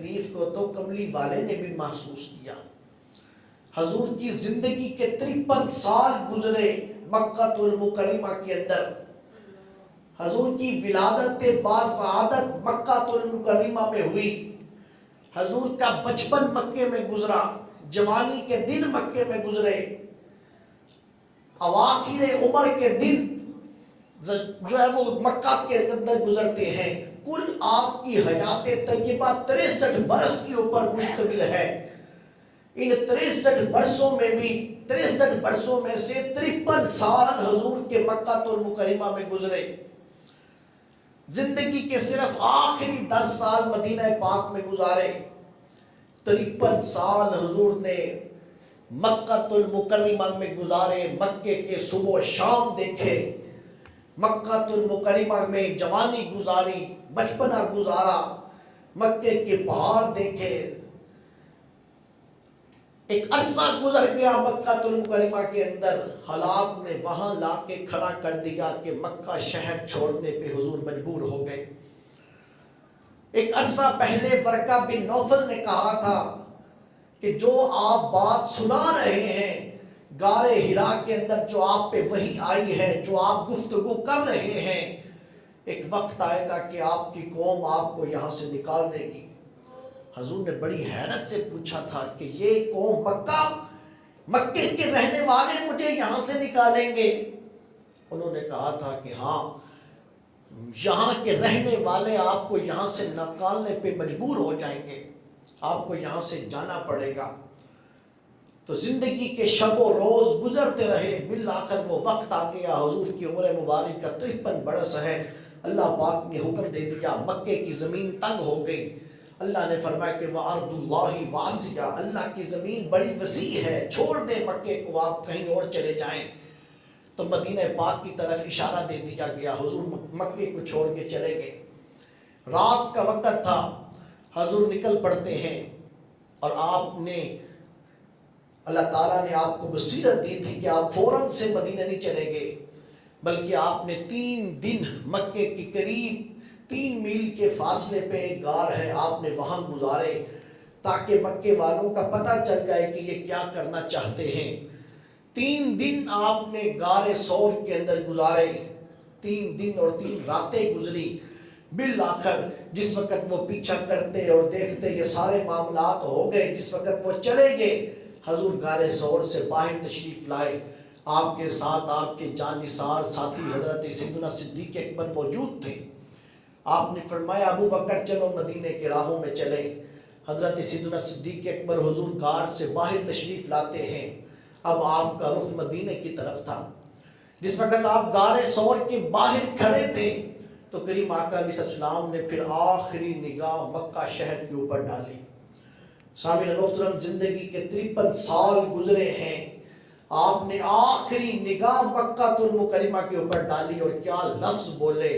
تکلیف کو تو کملی والے نے بھی محسوس کیا۔ حضور کی زندگی کے 53 سال گزرے مکہ المکرمہ کے اندر۔ حضور کی ولادت باسعادت مکہ المکرمہ میں ہوئی۔ حضور کا بچپن مکے میں گزرا، جوانی کے دن مکے میں گزرے، اواخر عمر کے دن جو ہے وہ مکہ کے اندر گزرتے ہیں۔ کل آپ کی حیات طیبہ 63 برس کے اوپر مشتمل ہے۔ ان 63 برسوں میں بھی 63 برسوں میں سے 53 سال حضور کے مکہ المکرمہ میں گزرے۔ زندگی کے صرف آخری 10 سال مدینہ پاک میں گزارے۔ 53 سال حضور نے مکہ المکرمہ میں گزارے، مکے کے صبح و شام دیکھے، مکہ المکرمہ میں جوانی گزاری، بچپنا گزارا، مکے کے پہاڑ دیکھے۔ ایک عرصہ گزر گیا مکہ المکرمہ کے اندر، حالات نے وہاں لا کے کھڑا کر دیا کہ مکہ شہر چھوڑنے پہ حضور مجبور ہو گئے۔ ایک عرصہ پہلے ورقہ بن نوفل نے کہا تھا کہ جو آپ بات سنا رہے ہیں غار حرا کے اندر، جو آپ پہ وحی آئی ہے، جو آپ گفتگو کر رہے ہیں، ایک وقت آئے گا کہ آپ کی قوم آپ کو یہاں سے نکال دے گی۔ حضور نے بڑی حیرت سے پوچھا تھا کہ یہ قوم مکے کے رہنے والے مجھے یہاں سے نکالیں گے؟ انہوں نے کہا تھا کہ ہاں، یہاں کے رہنے والے آپ کو یہاں سے نکالنے پہ مجبور ہو جائیں گے، آپ کو یہاں سے جانا پڑے گا۔ تو زندگی کے شب و روز گزرتے رہے، بالآخر وہ وقت آ گیا، حضور کی عمر مبارک کا 53 برس ہے۔ اللہ پاک نے حکم دے دیا، مکے کی زمین تنگ ہو گئی۔ اللہ نے فرمایا کہ وَأَرْضُ اللَّهِ وَاسِعَةٌ، اللہ کی زمین بڑی وسیع ہے، چھوڑ دیں مکے کو، آپ کہیں اور چلے جائیں۔ تو مدینہ پاک کی طرف اشارہ دے دیا گیا، حضور مکے کو چھوڑ کے چلے گئے۔ رات کا وقت تھا، حضور نکل پڑتے ہیں، اور آپ نے اللہ تعالیٰ نے آپ کو بصیرت دی تھی کہ آپ فوراً سے مدینہ نہیں چلے گئے، بلکہ آپ نے 3 دن مکے کے قریب 3 میل کے فاصلے پہ ایک غار ہے، آپ نے وہاں گزارے تاکہ مکے والوں کا پتہ چل جائے کہ یہ کیا کرنا چاہتے ہیں۔ 3 دن آپ نے غار ثور کے اندر گزارے، 3 دن اور 3 راتیں گزری۔ بالآخر جس وقت وہ پیچھا کرتے اور دیکھتے یہ سارے معاملات ہو گئے، جس وقت وہ چلے گئے، حضور غار ثور سے باہر تشریف لائے۔ آپ کے ساتھ آپ کے جانثار ساتھی حضرت سیدنا صدیق اکبر موجود تھے۔ آپ نے فرمایا ابو بکر چلو مدینے کے راہوں میں چلیں۔ حضرت سیدنا صدیق اکبر حضور غار سے باہر تشریف لاتے ہیں۔ اب آپ کا رخ مدینے کی طرف تھا۔ جس وقت آپ غار ثور کے باہر کھڑے تھے تو کریم آقا علیہ السلام نے پھر آخری نگاہ مکہ شہر کے اوپر ڈالی۔ سامعین محترم، زندگی کے 53 سال گزرے ہیں، آپ نے آخری نگاہ مکہ المکرمہ کے اوپر ڈالی اور کیا لفظ بولے۔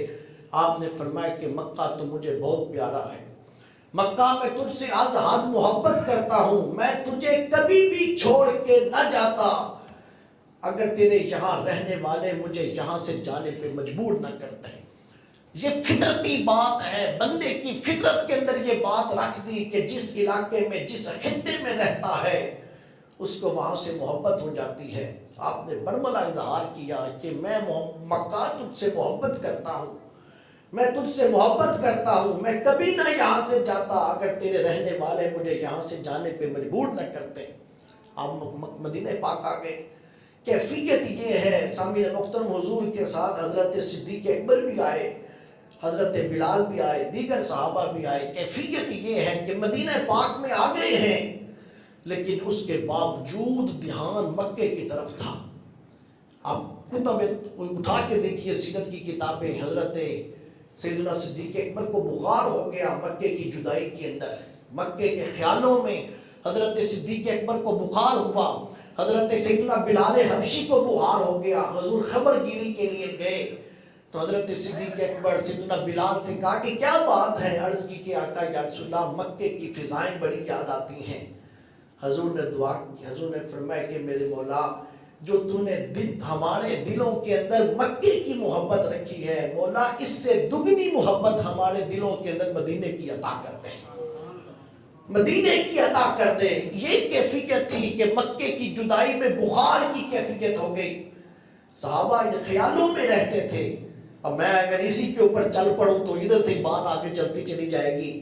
آپ نے فرمایا کہ مکہ تو مجھے بہت پیارا ہے، مکہ میں تجھ سے از حد محبت کرتا ہوں، میں تجھے کبھی بھی چھوڑ کے نہ جاتا اگر تیرے یہاں رہنے والے مجھے یہاں سے جانے پہ مجبور نہ کرتے۔ یہ فطرتی بات ہے، بندے کی فطرت کے اندر یہ بات رکھ دی کہ جس علاقے میں جس خطے میں رہتا ہے اس کو وہاں سے محبت ہو جاتی ہے۔ آپ نے برملا اظہار کیا کہ میں مکہ تجھ سے محبت کرتا ہوں، میں تجھ سے محبت کرتا ہوں، میں کبھی نہ یہاں سے جاتا اگر تیرے رہنے والے مجھے یہاں سے جانے پہ مجبور نہ کرتے۔ آپ مدینہ پاک آ گئے۔ کیفیت یہ ہے سامعین محترم، حضور کے ساتھ حضرت صدیق اکبر بھی آئے، حضرت بلال بھی آئے، دیگر صحابہ بھی آئے۔ کیفیت یہ ہے کہ مدینہ پاک میں آ گئے ہیں لیکن اس کے باوجود دھیان مکے کی طرف تھا۔ آپ کتب اٹھا کے دیکھیے سیرت کی کتابیں، حضرت سیدنا صدیق اکبر کو بخار ہو گیا مکے کی جدائی کے اندر، مکے کے خیالوں میں حضرت صدیق اکبر کو بخار ہوا، حضرت سیدنا بلال حبشی کو بخار ہو گیا۔ حضور خبر گیری کے لیے گئے تو حضرت صدیق اکبر سیدنا بلال سے کہا کہ کیا بات ہے؟ عرض کی کہ آقا یا رسول اللہ مکے کی فضائیں بڑی یاد آتی ہیں۔ حضور نے دعا کی، حضور نے فرمایا کہ میرے مولا جو تو نے ہمارے دلوں کے اندر مکے کی محبت رکھی ہے، مولا اس سے دگنی محبت ہمارے دلوں کے اندر مدینے کی عطا کرتے ہیں۔ مدینے کی عطا کر دے. یہ کیفیت تھی کہ مکے کی جدائی میں بخار کی کیفیت ہو گئی. صحابہ ان خیالوں میں رہتے تھے اب میں اگر اسی کے اوپر چل پڑوں تو ادھر سے بات آگے چلتی چلی جائے گی.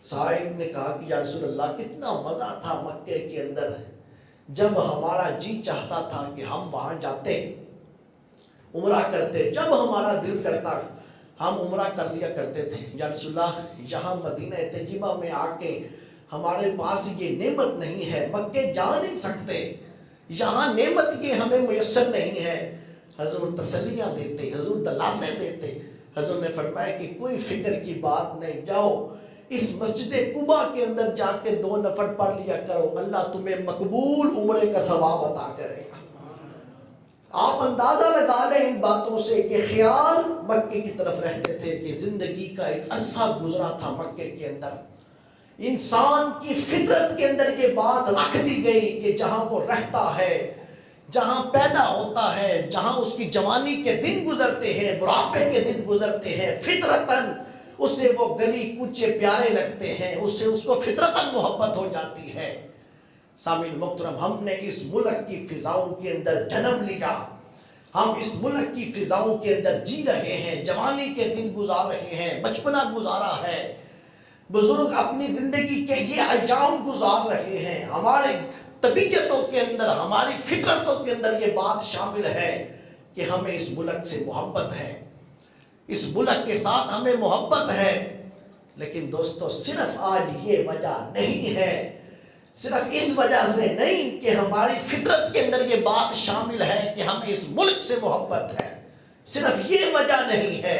صاحب نے کہا کہ یا رسول اللہ کتنا مزہ تھا مکے کے اندر، جب ہمارا جی چاہتا تھا کہ ہم وہاں جاتے عمرہ کرتے، جب ہمارا دل کرتا ہم عمرہ کر لیا کرتے تھے. یا رسول اللہ یہاں مدینہ طیبہ میں آ کے ہمارے پاس یہ نعمت نہیں ہے، مکے جا نہیں سکتے، یہاں نعمت یہ ہمیں میسر نہیں ہے. حضور تسلیاں دیتے، حضور دلاسے دیتے. حضور نے فرمایا کہ کوئی فکر کی بات نہیں، جاؤ اس مسجد قباء کے اندر جا کے 2 نفل پڑھ لیا کرو، اللہ تمہیں مقبول عمرے کا ثواب عطا کرے گا. آپ اندازہ لگا لیں ان باتوں سے کہ خیال مکے کی طرف رہتے تھے کہ زندگی کا ایک عرصہ گزرا تھا مکے کے اندر. انسان کی فطرت کے اندر یہ بات رکھ دی گئی کہ جہاں وہ رہتا ہے، جہاں پیدا ہوتا ہے، جہاں اس کی جوانی کے دن گزرتے ہیں، بڑھاپے کے دن گزرتے ہیں، فطرتاً اسے وہ گلی کوچے پیارے لگتے ہیں، اس کو فطرتاً محبت ہو جاتی ہے. سامعین محترم، ہم نے اس ملک کی فضاؤں کے اندر جنم لیا، ہم اس ملک کی فضاؤں کے اندر جی رہے ہیں، جوانی کے دن گزار رہے ہیں، بچپنا گزارا ہے، بزرگ اپنی زندگی کے یہ ایام گزار رہے ہیں. ہمارے طبیعتوں کے اندر، ہماری فطرتوں کے اندر یہ بات شامل ہے کہ ہمیں اس ملک سے محبت ہے، اس ملک کے ساتھ ہمیں محبت ہے. لیکن دوستو صرف آج یہ وجہ نہیں ہے، صرف اس وجہ سے نہیں کہ ہماری فطرت کے اندر یہ بات شامل ہے کہ ہمیں اس ملک سے محبت ہے، صرف یہ وجہ نہیں ہے،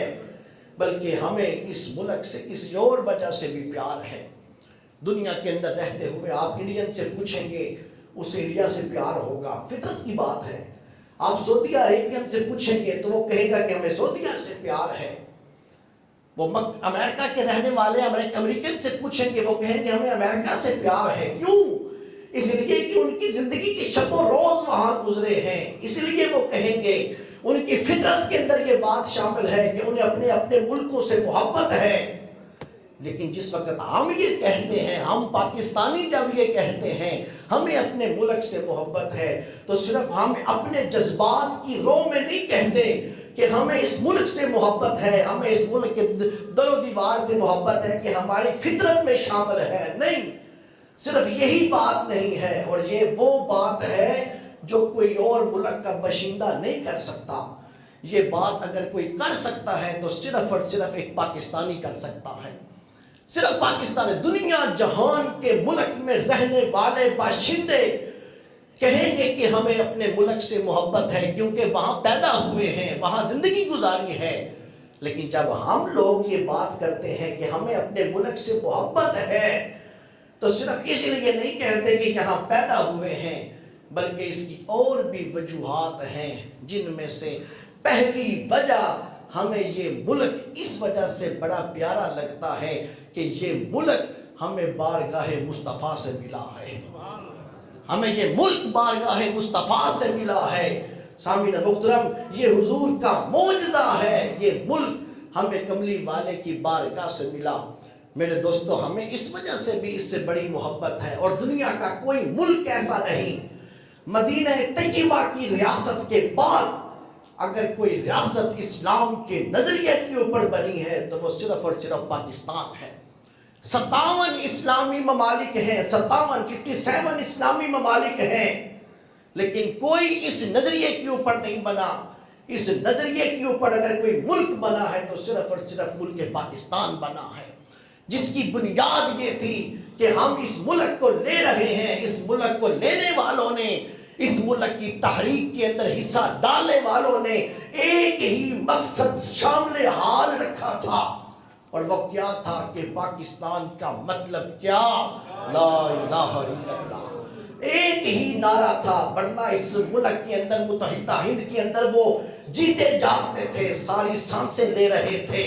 بلکہ ہمیں اس ملک سے کسی اور وجہ سے بھی پیار ہے. دنیا کے اندر رہتے ہوئے آپ انڈین سے پوچھیں گے اسے انڈیا سے پیار ہوگا، فطرت کی بات ہے. آپ سعودی عربین سے پوچھیں گے تو وہ کہے گا کہ ہمیں سعودیہ سے پیار ہے. وہ امریکہ کے رہنے والے امریکن سے پوچھیں گے وہ کہیں گے ہمیں امریکہ سے پیار ہے. کیوں؟ اس لیے کہ ان کی زندگی کے شب و روز وہاں گزرے ہیں، اس لیے وہ کہیں گے. ان کی فطرت کے اندر یہ بات شامل ہے کہ انہیں اپنے اپنے ملکوں سے محبت ہے. لیکن جس وقت ہم یہ کہتے ہیں، ہم پاکستانی جب یہ کہتے ہیں ہمیں اپنے ملک سے محبت ہے، تو صرف ہم اپنے جذبات کی رو میں نہیں کہتے کہ ہمیں اس ملک سے محبت ہے، ہمیں اس ملک کے در و دیوار سے محبت ہے کہ ہماری فطرت میں شامل ہے. نہیں، صرف یہی بات نہیں ہے، اور یہ وہ بات ہے جو کوئی اور ملک کا باشندہ نہیں کر سکتا. یہ بات اگر کوئی کر سکتا ہے تو صرف اور صرف ایک پاکستانی کر سکتا ہے. صرف پاکستان. دنیا جہان کے ملک میں رہنے والے باشندے کہیں گے کہ ہمیں اپنے ملک سے محبت ہے کیونکہ وہاں پیدا ہوئے ہیں، وہاں زندگی گزاری ہے. لیکن جب ہم لوگ یہ بات کرتے ہیں کہ ہمیں اپنے ملک سے محبت ہے تو صرف اس لیے نہیں کہتے کہ یہاں پیدا ہوئے ہیں، بلکہ اس کی اور بھی وجوہات ہیں، جن میں سے پہلی وجہ ہمیں یہ ملک اس وجہ سے بڑا پیارا لگتا ہے کہ یہ ملک ہمیں بارگاہ مصطفیٰ سے ملا ہے. ہمیں یہ ملک بارگاہ مصطفیٰ سے ملا ہے. سامعین محترم، یہ حضور کا معجزہ ہے، یہ ملک ہمیں کملی والے کی بارگاہ سے ملا. میرے دوستو، ہمیں اس وجہ سے بھی اس سے بڑی محبت ہے، اور دنیا کا کوئی ملک ایسا نہیں. مدینہ طیبہ کی ریاست کے بعد اگر کوئی ریاست اسلام کے نظریے کے اوپر بنی ہے تو وہ صرف اور صرف پاکستان ہے. 57 اسلامی ممالک ہیں، 57 اسلامی ممالک ہیں، لیکن کوئی اس نظریے کے اوپر نہیں بنا. اس نظریے کے اوپر اگر کوئی ملک بنا ہے تو صرف اور صرف ملک پاکستان بنا ہے، جس کی بنیاد یہ تھی کہ ہم اس ملک کو لے رہے ہیں. اس ملک کو لینے والوں نے، اس ملک کی تحریک کے اندر حصہ ڈالنے والوں نے ایک ہی مقصد شامل حال رکھا تھا، اور وہ کیا تھا کہ پاکستان کا مطلب کیا؟ لا الہ الا اللہ. ایک ہی نعرہ تھا، ورنہ اس ملک کے اندر، متحدہ ہند کے اندر وہ جیتے جاگتے تھے، ساری سانسیں لے رہے تھے،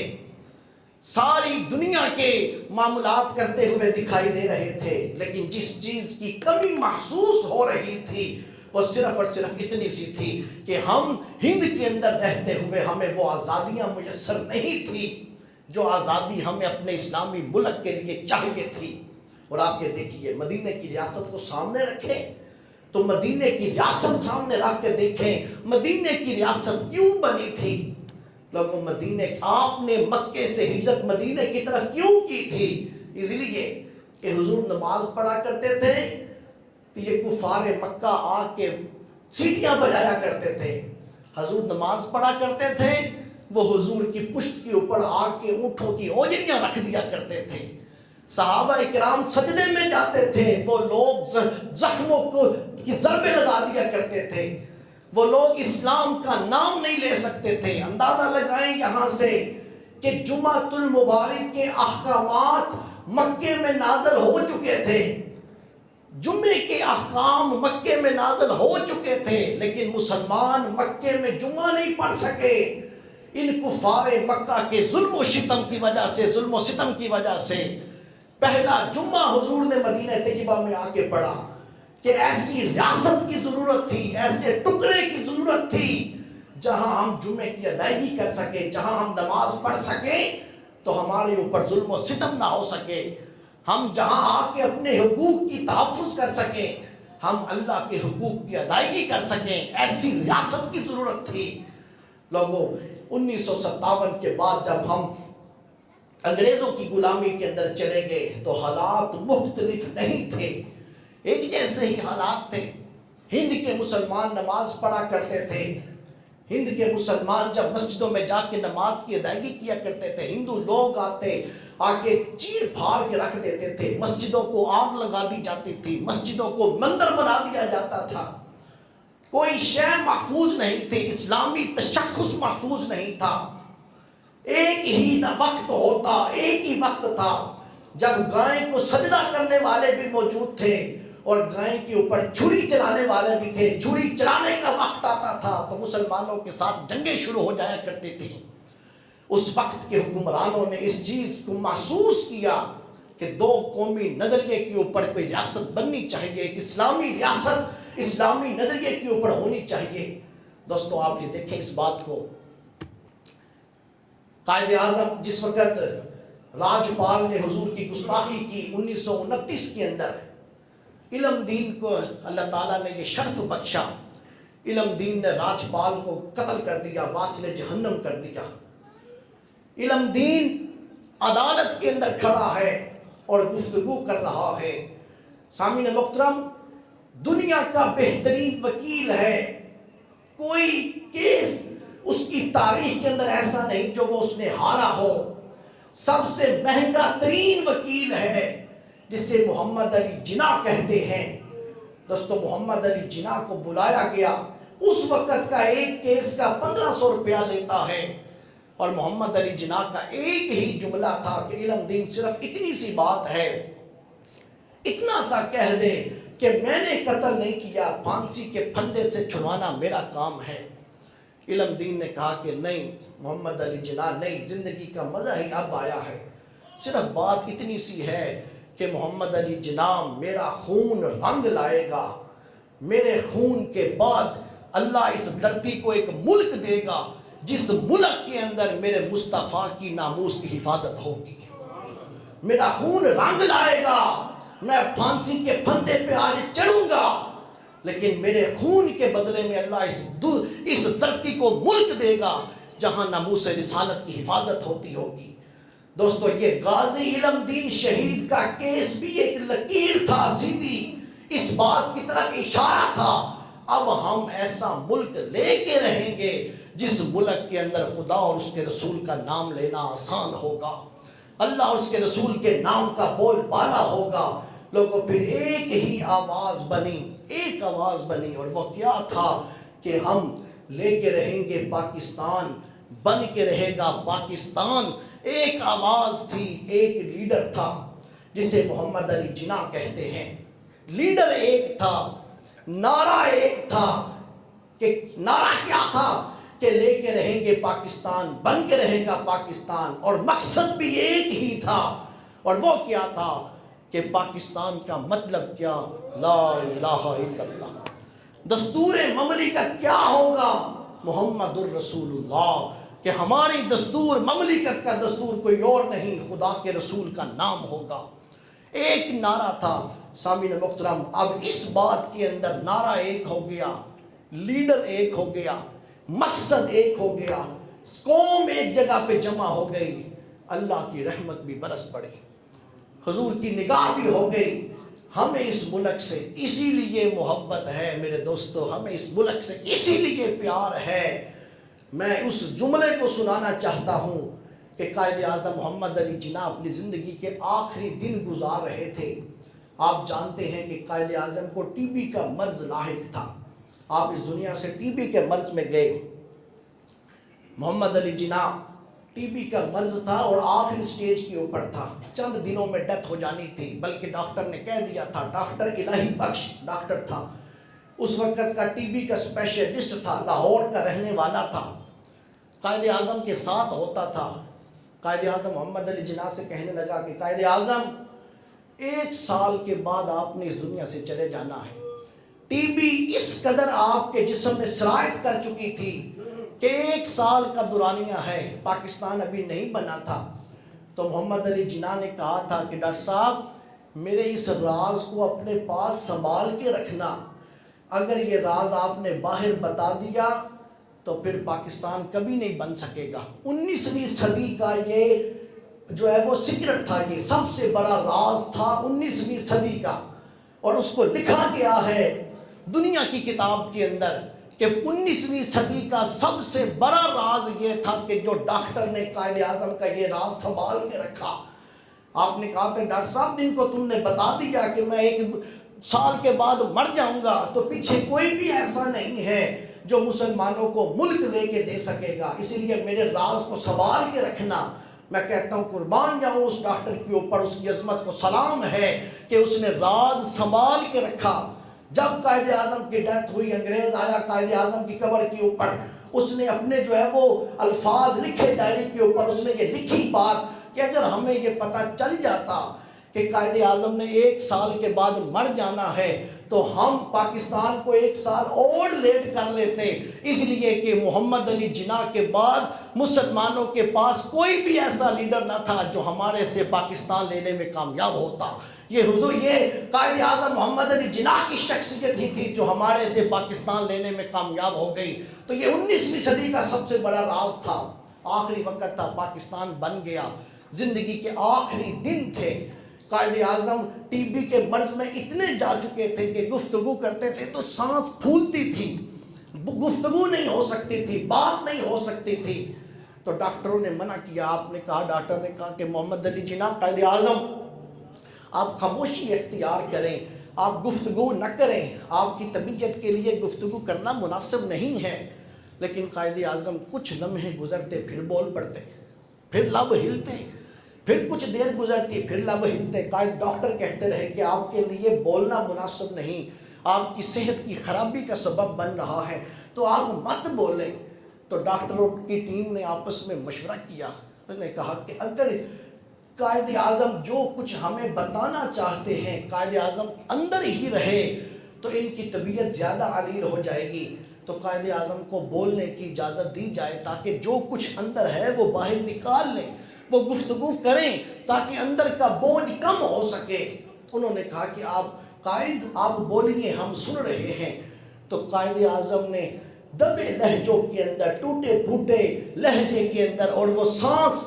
ساری دنیا کے معاملات کرتے ہوئے دکھائی دے رہے تھے. لیکن جس چیز کی کمی محسوس ہو رہی تھی وہ صرف اور صرف اتنی سی تھی کہ ہم ہند کے اندر رہتے ہوئے ہمیں وہ آزادیاں میسر نہیں تھی جو آزادی ہمیں اپنے اسلامی ملک کے لیے چاہیے تھی. اور آپ یہ دیکھیے مدینے کی ریاست کو سامنے رکھیں تو مدینے کی ریاست سامنے رکھ کے دیکھیں مدینے کی ریاست کیوں بنی تھی. لوگوں مدینے آپ نے مکے سے ہجرت مدینے کی طرف کیوں کی تھی؟ اس لیے کہ حضور نماز پڑھا کرتے تھے تو یہ کفار مکہ آ کے سیٹیاں بجایا کرتے تھے. حضور نماز پڑھا کرتے تھے وہ حضور کی پشت کے اوپر آ کے اونٹوں کی اوجڑیاں رکھ دیا کرتے تھے. صحابہ اکرام سجدے میں جاتے تھے وہ لوگ زخموں کو کی ضربیں لگا دیا کرتے تھے. وہ لوگ اسلام کا نام نہیں لے سکتے تھے. اندازہ لگائیں یہاں سے کہ جمعۃ المبارک کے احکامات مکے میں نازل ہو چکے تھے. جمعے کے احکام مکے میں نازل ہو چکے تھے لیکن مسلمان مکے میں جمعہ نہیں پڑھ سکے. ان کفار مکہ کے ظلم و ستم کی وجہ سے پہلا جمعہ حضور نے مدینہ طیبہ میں آ کے پڑھا کہ ایسی ریاست کی ضرورت تھی, ایسے ٹکڑے کی ضرورت تھی جہاں ہم جمعے کی ادائیگی کر سکیں, جہاں ہم نماز پڑھ سکیں تو ہمارے اوپر ظلم و ستم نہ ہو سکے, ہم جہاں آ کے اپنے حقوق کی تحفظ کر سکیں, ہم اللہ کے حقوق کی ادائیگی کر سکیں. ایسی ریاست کی ضرورت تھی. لوگوں 1957 کے بعد جب ہم انگریزوں کی غلامی کے اندر چلے گئے تو حالات مختلف نہیں تھے, ایک جیسے ہی حالات تھے. ہند کے مسلمان نماز پڑھا کرتے تھے. ہند کے مسلمان جب مسجدوں میں جا کے نماز کی ادائیگی کیا کرتے تھے ہندو لوگ آتے آ کے چیر پھاڑ کے رکھ دیتے تھے. مسجدوں کو آگ لگا دی جاتی تھی, مسجدوں کو مندر بنا دیا جاتا تھا. کوئی شے محفوظ نہیں تھی, اسلامی تشخص محفوظ نہیں تھا. ایک ہی وقت ہوتا, ایک ہی وقت تھا جب گائے کو سجدہ کرنے والے بھی موجود تھے اور گائے کے اوپر چھری چلانے والے بھی تھے. چھری چلانے کا وقت آتا تھا تو مسلمانوں کے ساتھ جنگیں شروع ہو جایا کرتی تھیں. اس وقت کے حکمرانوں نے اس چیز کو محسوس کیا کہ دو قومی نظریے کے اوپر کوئی ریاست بننی چاہیے, ایک اسلامی ریاست اسلامی نظریے کے اوپر ہونی چاہیے. دوستو آپ یہ دیکھیں اس بات کو, قائد اعظم جس وقت راجپال نے حضور کی گستاخی کی 1929 کے اندر, علم دین کو اللہ تعالیٰ نے یہ شرف بخشا, علم دین نے راجپال کو قتل کر دیا, واصل جہنم کر دیا. علم دین عدالت کے اندر کھڑا ہے اور گفتگو کر رہا ہے. سامعین محترم, دنیا کا بہترین وکیل ہے, کوئی کیس اس کی تاریخ کے اندر ایسا نہیں جو وہ اس نے ہارا ہو. سب سے مہنگا ترین وکیل ہے جسے محمد علی جناح کہتے ہیں. دوستو محمد علی جناح کو بلایا گیا, اس وقت کا ایک کیس کا 1500 روپیہ لیتا ہے اور محمد علی جناح کا ایک ہی جملہ تھا کہ علم دین صرف اتنی سی بات ہے, اتنا سا کہہ دے کہ میں نے قتل نہیں کیا, پھانسی کے پھندے سے چھڑوانا میرا کام ہے. علم دین نے کہا کہ نہیں محمد علی جناح, نہیں, زندگی کا مزہ ہی اب آیا ہے. صرف بات اتنی سی ہے کہ محمد علی جناح میرا خون رنگ لائے گا, میرے خون کے بعد اللہ اس دھرتی کو ایک ملک دے گا جس ملک کے اندر میرے مصطفیٰ کی ناموس کی حفاظت ہوگی. میرا خون رنگ لائے گا, میں پھانسی کے پھندے پہ آج چڑھوں گا لیکن میرے خون کے بدلے میں اللہ اس دھرتی کو ملک دے گا جہاں ناموس رسالت کی حفاظت ہوتی ہوگی. دوستو یہ غازی علم دین شہید کا کیس بھی ایک لکیر تھا, سیدھی اس بات کی طرف اشارہ تھا اب ہم ایسا ملک لے کے رہیں گے جس ملک کے اندر خدا اور اس کے رسول کا نام لینا آسان ہوگا, اللہ اور اس کے رسول کے نام کا بول بالا ہوگا. لوگوں پھر ایک ہی آواز بنی, ایک آواز بنی اور وہ کیا تھا کہ ہم لے کے رہیں گے پاکستان, بن کے رہے گا پاکستان. ایک آواز تھی, ایک لیڈر تھا جسے محمد علی جناح کہتے ہیں. لیڈر ایک تھا, نعرہ ایک تھا. کہ نعرہ کیا تھا کہ لے کے رہیں گے پاکستان, بن کے رہے گا پاکستان, اور مقصد بھی ایک ہی تھا. اور وہ کیا تھا کہ پاکستان کا مطلب کیا, لا الہ الا اللہ. دستور مملکت کیا ہوگا, محمد الرسول اللہ, کہ ہماری دستور مملکت کا دستور کوئی اور نہیں, خدا کے رسول کا نام ہوگا. ایک نعرہ تھا سامعین محترم. اب اس بات کے اندر نعرہ ایک ہو گیا، لیڈر ایک ہو گیا، مقصد ایک ہو گیا، قوم ایک جگہ پہ جمع ہو گئی. اللہ کی رحمت بھی برس پڑی، حضور کی نگاہ بھی ہو گئی. ہمیں اس ملک سے اسی لیے محبت ہے میرے دوستو، ہمیں اس ملک سے اسی لیے پیار ہے. میں اس جملے کو سنانا چاہتا ہوں کہ قائد اعظم محمد علی جناح اپنی زندگی کے آخری دن گزار رہے تھے. آپ جانتے ہیں کہ قائد اعظم کو ٹی بی کا مرض لاحق تھا. آپ اس دنیا سے ٹی بی کے مرض میں گئے. محمد علی جناح ٹی بی کا مرض تھا اور آخری سٹیج کے اوپر تھا، چند دنوں میں ڈیتھ ہو جانی تھی. بلکہ ڈاکٹر نے کہہ دیا تھا، ڈاکٹر الہی بخش ڈاکٹر تھا، اس وقت کا ٹی بی کا اسپیشلسٹ تھا، لاہور کا رہنے والا تھا، قائد اعظم کے ساتھ ہوتا تھا. قائد اعظم محمد علی جناح سے کہنے لگا کہ قائد اعظم 1 سال کے بعد آپ نے اس دنیا سے چلے جانا ہے. ٹی بی اس قدر آپ کے جسم میں سرایت کر چکی تھی کہ 1 سال کا دورانیہ ہے، پاکستان ابھی نہیں بنا تھا. تو محمد علی جناح نے کہا تھا کہ ڈاکٹر صاحب میرے اس راز کو اپنے پاس سنبھال کے رکھنا، اگر یہ راز آپ نے باہر بتا دیا تو پھر پاکستان کبھی نہیں بن سکے گا. 19ویں صدی کا یہ جو ہے وہ سیکرٹ تھا، یہ سب سے بڑا راز تھا 19ویں صدی کا، اور اس کو لکھا گیا ہے دنیا کی کتاب کے اندر کہ 19ویں صدی کا سب سے بڑا راز یہ تھا کہ جو ڈاکٹر نے قائد اعظم کا یہ راز سنبھال کے رکھا. آپ نے کہا تھا ڈاکٹر صاحب جن کو تم نے بتا دیا کہ میں 1 سال کے بعد مر جاؤں گا تو پیچھے کوئی بھی ایسا نہیں ہے جو مسلمانوں کو ملک لے کے دے سکے گا، اسی لیے میرے راز کو سنبھال کے رکھنا. میں کہتا ہوں قربان جاؤں اس ڈاکٹر کے اوپر، اس کی عظمت کو سلام ہے کہ اس نے راز سنبھال کے رکھا. جب قائد اعظم کی ڈیتھ ہوئی، انگریز آیا قائد اعظم کی قبر کے اوپر، اس نے اپنے جو ہے وہ الفاظ لکھے ڈائری کے اوپر. اس نے یہ لکھی بات کہ اگر ہمیں یہ پتہ چل جاتا کہ قائد اعظم نے 1 سال کے بعد مر جانا ہے تو ہم پاکستان کو 1 سال اور لیٹ کر لیتے، اس لیے کہ محمد علی جناح کے بعد مسلمانوں کے پاس کوئی بھی ایسا لیڈر نہ تھا جو ہمارے سے پاکستان لینے میں کامیاب ہوتا. یہ حضور یہ قائد اعظم محمد علی جناح کی شخصیت ہی تھی جو ہمارے سے پاکستان لینے میں کامیاب ہو گئی. تو یہ 19ویں صدی کا سب سے بڑا راز تھا. آخری وقت تھا، پاکستان بن گیا، زندگی کے آخری دن تھے. قائد اعظم ٹی بی کے مرض میں اتنے جا چکے تھے کہ گفتگو کرتے تھے تو سانس پھولتی تھی، گفتگو نہیں ہو سکتی تھی، بات نہیں ہو سکتی تھی. تو ڈاکٹروں نے منع کیا. آپ نے کہا، ڈاکٹر نے کہا کہ محمد علی جناح قائد اعظم آپ خاموشی اختیار کریں، آپ گفتگو نہ کریں، آپ کی طبیعت کے لیے گفتگو کرنا مناسب نہیں ہے. لیکن قائد اعظم کچھ لمحے گزرتے پھر بول پڑتے، پھر لب ہلتے، پھر کچھ دیر گزرتی پھر لب ہلتے. قائد ڈاکٹر کہتے رہے کہ آپ کے لیے بولنا مناسب نہیں، آپ کی صحت کی خرابی کا سبب بن رہا ہے تو آپ مت بولیں. تو ڈاکٹروں کی ٹیم نے آپس میں مشورہ کیا. انہوں نے کہا کہ اگر قائد اعظم جو کچھ ہمیں بتانا چاہتے ہیں قائد اعظم اندر ہی رہے تو ان کی طبیعت زیادہ علیل ہو جائے گی، تو قائد اعظم کو بولنے کی اجازت دی جائے تاکہ جو کچھ اندر ہے وہ باہر نکال لیں، وہ گفتگو کریں تاکہ اندر کا بوجھ کم ہو سکے. انہوں نے کہا کہ آپ قائد آپ بولیے، ہم سن رہے ہیں. تو قائد اعظم نے دبے لہجوں کے اندر، ٹوٹے پھوٹے لہجے کے اندر، اور وہ سانس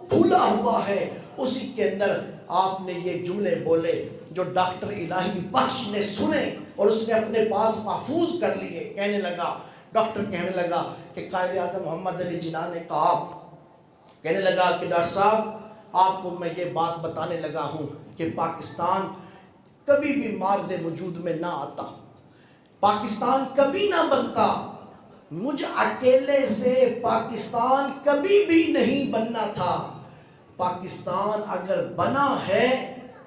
پھولا ہوا ہے اسی کے اندر آپ نے یہ جملے بولے جو ڈاکٹر الہی بخش نے سنے اور اس نے اپنے پاس محفوظ کر لیے. کہنے لگا، ڈاکٹر کہنے لگا کہ قائد اعظم محمد علی جناح نے کہا، کہنے لگا کہ ڈاکٹر صاحب آپ کو میں یہ بات بتانے لگا ہوں کہ پاکستان کبھی بھی معرض وجود میں نہ آتا، پاکستان کبھی نہ بنتا، مجھ اکیلے سے پاکستان کبھی بھی نہیں بننا تھا. پاکستان اگر بنا ہے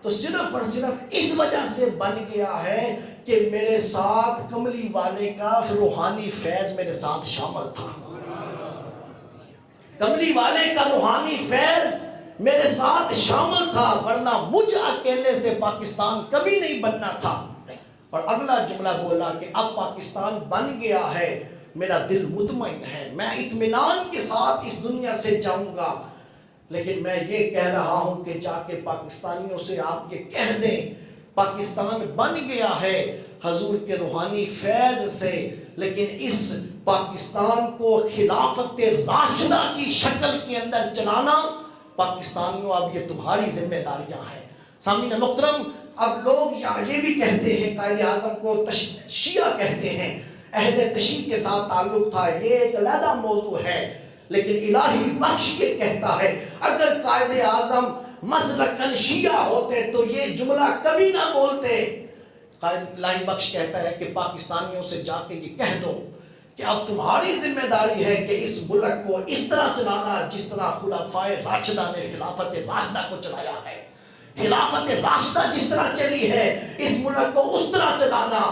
تو صرف اور صرف اس وجہ سے بن گیا ہے کہ میرے ساتھ کملی والے کا روحانی فیض میرے ساتھ شامل تھا. کملی والے کا روحانی فیض میرے ساتھ شامل تھا، ورنہ مجھ اکیلے سے پاکستان کبھی نہیں بننا تھا. اور اگلا جملہ بولا کہ اب پاکستان بن گیا ہے، میرا دل مطمئن ہے، میں اطمینان کے ساتھ اس دنیا سے جاؤں گا. لیکن میں یہ کہہ رہا ہوں کہ جا کے پاکستانیوں سے آپ یہ کہہ دیں پاکستان بن گیا ہے حضور کے روحانی فیض سے، لیکن اس پاکستان کو خلافت راشدہ کی شکل کے اندر چلانا پاکستانیوں اب یہ تمہاری ذمہ داریاں ہیں۔ سامعین محترم، اب لوگ یہ بھی کہتے ہیں قائد اعظم کو شیعہ کہتے ہیں، اہل تشیع کے ساتھ تعلق تھا، یہ ایک علیحدہ موضوع ہے، لیکن الہی بخش یہ کہتا ہے اگر قائد اعظم مسلکن شیعہ ہوتے تو یہ جملہ کبھی نہ بولتے۔ قائد الہی بخش کہتا ہے کہ پاکستانیوں سے جا کے یہ کہہ دو کہ اب تمہاری ذمہ داری ہے کہ اس ملک کو اس طرح چلانا جس طرح خلفائے راشدہ نے خلافت راشدہ کو چلایا ہے۔ خلافت راشدہ جس طرح چلی ہے اس ملک کو اس طرح چلانا۔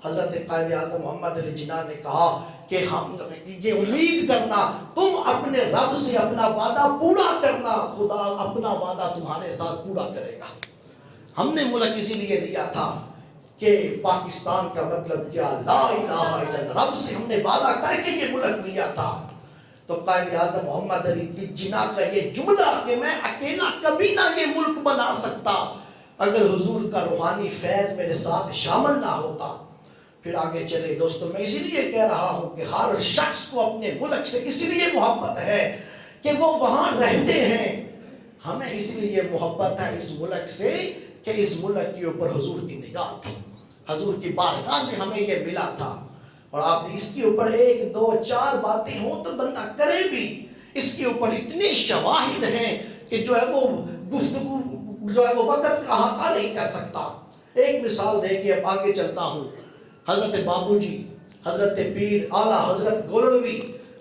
حضرت قائد اعظم محمد علی جناح نے کہا کہ ہم یہ امید کرنا تم اپنے رب سے اپنا وعدہ پورا کرنا، خدا اپنا وعدہ تمہارے ساتھ پورا کرے گا۔ ہم نے ملک اسی لیے لیا تھا کہ پاکستان کا مطلب کیا، لا الہ الا اللہ، رب سے ہم نے وعدہ کر کے یہ ملک لیا تھا۔ تو قائد اعظم محمد علی جناح کا یہ جملہ کہ میں اکیلا کبھی نہ یہ ملک بنا سکتا اگر حضور کا روحانی فیض میرے ساتھ شامل نہ ہوتا۔ پھر آگے چلے دوستو، میں اسی لیے کہہ رہا ہوں کہ ہر شخص کو اپنے ملک سے اسی لیے محبت ہے کہ وہ وہاں رہتے ہیں، ہمیں اسی لیے محبت ہے اس ملک سے کہ اس ملک کے اوپر حضور کی نگاہ تھی، حضور کی بارگاہ سے ہمیں یہ ملا تھا۔ اور آپ اس کے اوپر ایک دو چار باتیں ہوں تو بندہ کرے بھی، اس کے اوپر اتنے شواہد ہیں کہ جو ہے وہ گفتگو جو ہے وہ وقت کا احاطہ نہیں کر سکتا۔ ایک مثال دے کے اب آگے چلتا ہوں۔ حضرت بابو جی، حضرت پیر اعلیٰ حضرت گولڑوی،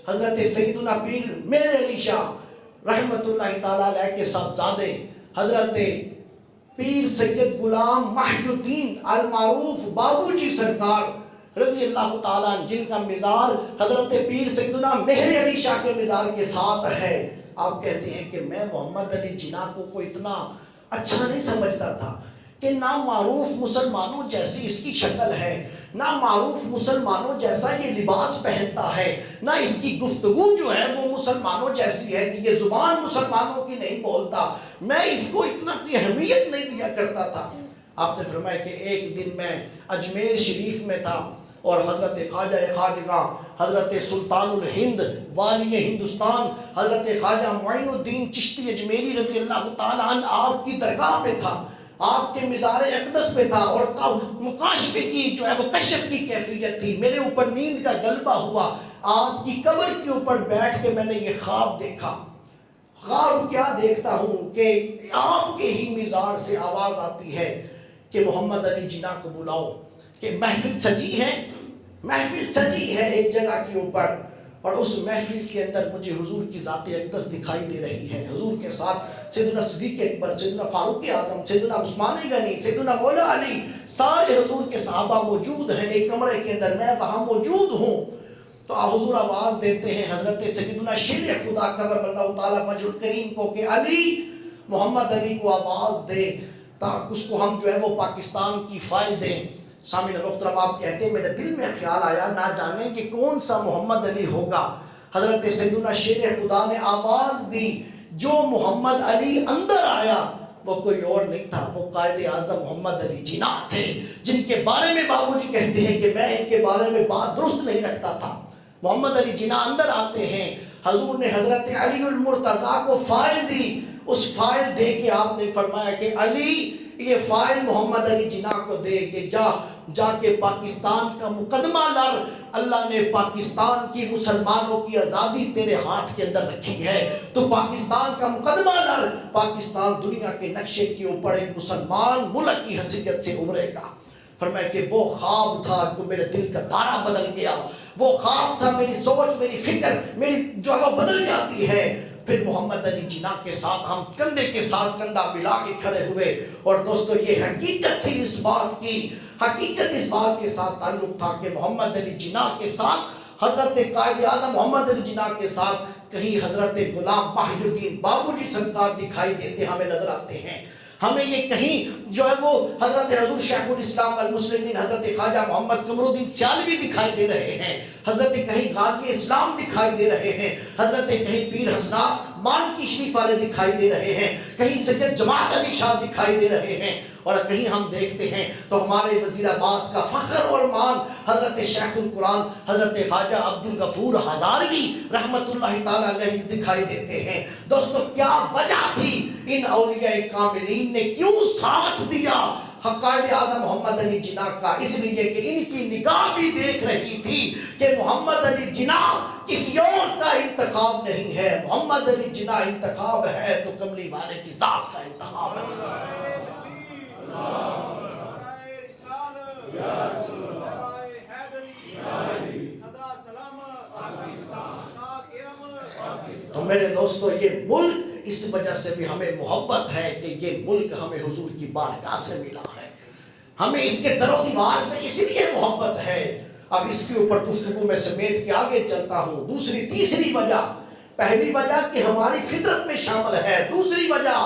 حضرت سیدنا پیر میر علی شاہ رحمت اللہ تعالیٰ علیہ کے صاحبزادے حضرت پیر سید غلام محی الدین المعروف بابو جی سرکار رضی اللہ تعالیٰ جن کا مزار حضرت پیر سیدنا مہر علی شاہ کے مزار کے ساتھ ہے۔ آپ کہتے ہیں کہ میں محمد علی جناح کو اتنا اچھا نہیں سمجھتا تھا کہ نہ معروف مسلمانوں جیسی اس کی شکل ہے، نہ معروف مسلمانوں جیسا یہ لباس پہنتا ہے، نہ اس کی گفتگو جو ہے وہ مسلمانوں جیسی ہے کہ یہ زبان مسلمانوں کی نہیں بولتا، میں اس کو اتنا کوئی اہمیت نہیں دیا کرتا تھا۔ آپ نے فرمایا کہ ایک دن میں اجمیر شریف میں تھا اور حضرت خواجہ خواجگاہ حضرت سلطان الہند والی ہندوستان حضرت خواجہ معین الدین چشتی اجمیری رضی اللہ تعالیٰ عنہ آپ کی درگاہ پہ تھا، آپ کے مزار اقدس پہ تھا، اور مکاشفے کی جو ہے وہ کشف کی کیفیت تھی۔ میرے اوپر نیند کا غلبہ ہوا، آپ کی قبر کے اوپر بیٹھ کے میں نے یہ خواب دیکھا۔ خواب کیا دیکھتا ہوں کہ آپ کے ہی مزار سے آواز آتی ہے کہ محمد علی جناح کو بلاؤ، کہ محفل سجی ہے، محفل سجی ہے ایک جگہ کے اوپر، اور اس محفل کے اندر مجھے حضور کی ذات اقدس دکھائی دے رہی ہے۔ حضور کے ساتھ سیدنا صدیق اکبر، سیدنا فاروق اعظم، سیدنا عثمان غنی، سیدنا مولا علی، سارے حضور کے صحابہ موجود ہیں ایک کمرے کے اندر، میں وہاں موجود ہوں۔ تو حضور آواز دیتے ہیں حضرت سیدنا شیر خدا کرم اللہ تعالیٰ وجہ الکریم کو کہ علی، محمد علی کو آواز دے تاکہ اس کو ہم جو ہے وہ پاکستان کی فائل دیں۔ سامعین محترم، آپ کہتے ہیں میرے دل میں خیال آیا نہ جانے کہ کون سا محمد علی ہوگا۔ حضرت سیدنا شیر خدا نے آواز دی، جو محمد علی اندر آیا وہ کوئی اور نہیں تھا، وہ قائد اعظم محمد علی جناح تھے، جن کے بارے میں بابو جی کہتے ہیں کہ میں ان کے بارے میں بات درست نہیں رکھتا تھا۔ محمد علی جناح اندر آتے ہیں، حضور نے حضرت علی المرتضیٰ کو فائل دی، اس فائل دے کے آپ نے فرمایا کہ علی یہ فائل محمد علی جناح کو دے کہ جا کے پاکستان کا مقدمہ لڑ، اللہ نے پاکستان کی مسلمانوں کی آزادی تیرے ہاتھ کے اندر رکھی ہے، تو پاکستان کا مقدمہ لڑ، پاکستان دنیا کے نقشے کے اوپر ایک مسلمان ملک کی حیثیت سے ابھرے گا۔ فرمایا کہ وہ خواب تھا تو میرے دل کا دارہ بدل گیا، وہ خواب تھا، میری سوچ میری فکر میری جو ہے وہ بدل جاتی ہے۔ پھر محمد علی جناح کے ساتھ ہم کندھے کے ساتھ کندھا ملا کے کھڑے ہوئے، اور دوستو یہ حقیقت تھی اس بات کی، حقیقت اس بات کے ساتھ تعلق تھا کہ محمد علی جناح کے ساتھ حضرت قائد اعظم محمد علی جناح کے ساتھ کہیں حضرت غلام محی الدین بابو جی سرکار دکھائی دیتے ہمیں نظر آتے ہیں، ہمیں یہ کہیں جو ہے وہ حضرت حضور شیخ الاسلام المسلمین حضرت خواجہ محمد قمر الدین سیالوی دکھائی دے رہے ہیں، حضرت کہیں غازی اسلام دکھائی دے رہے ہیں، حضرت کہیں پیر حسنات مانکی شریف والے دکھائی دے رہے ہیں، کہیں سید جماعت علی شاہ دکھائی دے رہے ہیں، اور کہیں ہم دیکھتے ہیں تو ہمارے وزیر آباد کا فخر اور مان حضرت شیخ القرآن حضرت خواجہ عبدالغفور ہزاروی رحمت اللہ تعالیٰ علیہ دکھائی دیتے ہیں۔ دوستو کیا وجہ تھی ان اولیاء کاملین نے کیوں ساتھ دیا قائد اعظم محمد علی جناح کا؟ اس لیے کہ ان کی نگاہ بھی دیکھ رہی تھی کہ محمد علی جناح کسی اور کا انتخاب نہیں ہے، محمد علی جناح انتخاب ہے تو کملی والے کی ذات کا انتخاب ہے۔ تو میرے دوستو یہ ملک اس وجہ سے بھی ہمیں محبت ہے کہ یہ ملک ہمیں حضور کی بارگاہ سے ملا ہے، ہمیں اس کے در و دیوار سے اس لیے محبت ہے۔ اب اس کے اوپر گفتگو میں سمیٹ کے آگے چلتا ہوں۔ دوسری تیسری وجہ، پہلی وجہ کہ ہماری فطرت میں شامل ہے، دوسری وجہ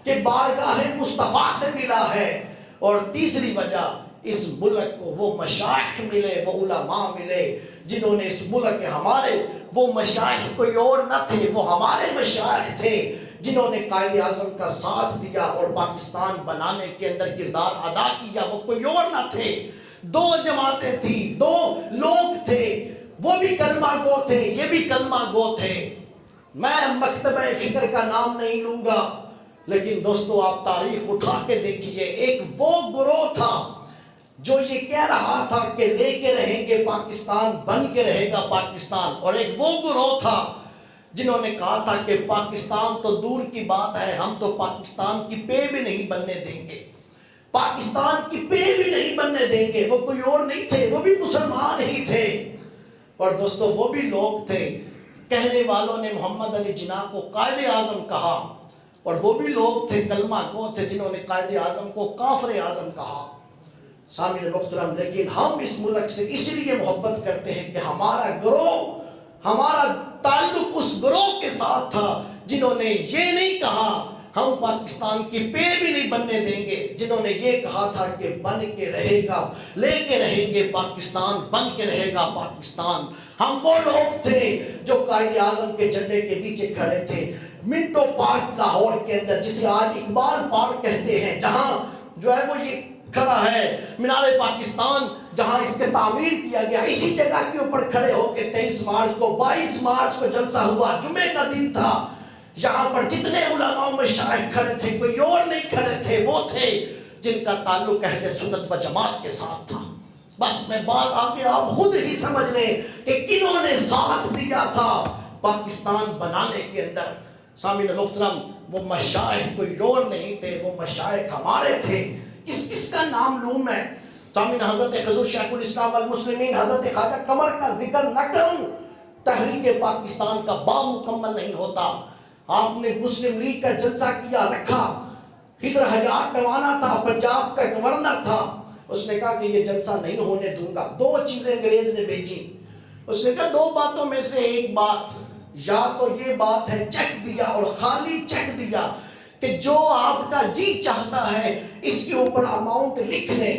کہ بارگاہ مصطفیٰ سے ملا ہے، اور تیسری وجہ اس ملک کو وہ مشائخ ملے، وہ علماء ملے جنہوں نے اس ملک کے ہمارے وہ مشائخ کوئی اور نہ تھے، وہ ہمارے مشائخ تھے جنہوں نے قائد اعظم کا ساتھ دیا اور پاکستان بنانے کے اندر کردار ادا کیا، وہ کوئی اور نہ تھے۔ دو جماعتیں تھیں، دو لوگ تھے، وہ بھی کلمہ گو تھے، یہ بھی کلمہ گو تھے۔ میں مکتبہ فکر کا نام نہیں لوں گا، لیکن دوستو آپ تاریخ اٹھا کے دیکھیے، ایک وہ گروہ تھا جو یہ کہہ رہا تھا کہ لے کے رہیں گے پاکستان، بن کے رہے گا پاکستان، اور ایک وہ گروہ تھا جنہوں نے کہا تھا کہ پاکستان تو دور کی بات ہے، ہم تو پاکستان کی پے بھی نہیں بننے دیں گے، پاکستان کی پے بھی نہیں بننے دیں گے۔ وہ کوئی اور نہیں تھے، وہ بھی مسلمان ہی تھے، اور دوستو وہ بھی لوگ تھے، کہنے والوں نے محمد علی جناح کو قائد اعظم کہا، اور وہ بھی لوگ تھے کلمہ گو تھے جنہوں نے قائد اعظم کو کافر اعظم کہا۔ سامعین محترم، لیکن ہم اس ملک سے اس لیے محبت کرتے ہیں کہ ہمارا گروہ، ہمارا تعلق اس گروہ کے ساتھ تھا جنہوں نے یہ نہیں کہا ہم پاکستان کی پے بھی نہیں بننے دیں گے، جنہوں نے یہ کہا تھا کہ بن کے رہے گا، لے کے رہیں گے پاکستان، بن کے رہے گا پاکستان۔ ہم وہ لوگ تھے جو قائد اعظم کے جھنڈے کے نیچے کھڑے تھے منٹو پارک لاہور کے اندر، جسے آج اقبال پارک کہتے ہیں، جہاں جو ہے وہ یہ کھڑا ہے مینار پاکستان، جہاں اس کے تعمیر کیا گیا، اسی جگہ کے اوپر کھڑے ہو کے 23 مارچ کو 22 مارچ کو جلسہ ہوا، جمعے کا دن تھا، یہاں پر جتنے علماء مشائخ کھڑے تھے کوئی اور نہیں کھڑے تھے، وہ تھے جن کا تعلق اہل سنت و جماعت کے ساتھ تھا۔ بس میں بات آگے آپ خود ہی سمجھ لیں کہ کنہوں نے ساتھ دیا تھا پاکستان بنانے کے اندر۔ سامعین محترم، وہ مشائخ کوئی اور نہیں تھے، وہ مشائخ ہمارے تھے۔ کس کا نام لوں میں؟ سامعین، حضرت حضور شیخ الاسلام المسلمین حضرت خواجہ قمر کا ذکر نہ کروں، تحریک پاکستان کا باب مکمل نہیں ہوتا۔ آپ نے مسلم لیگ کا جلسہ کیا، رکھا، خضر حیات ٹوانا تھا، پنجاب کا گورنر تھا، اس نے کہا کہ یہ جلسہ نہیں ہونے دوں گا۔ دو چیزیں انگریز نے بھیجی، اس نے کہا دو باتوں میں سے ایک بات، یا تو یہ بات ہے، چیک دیا اور خالی چیک دیا کہ جو آپ کا جی چاہتا ہے اس کے اوپر اماؤنٹ لکھ لیں،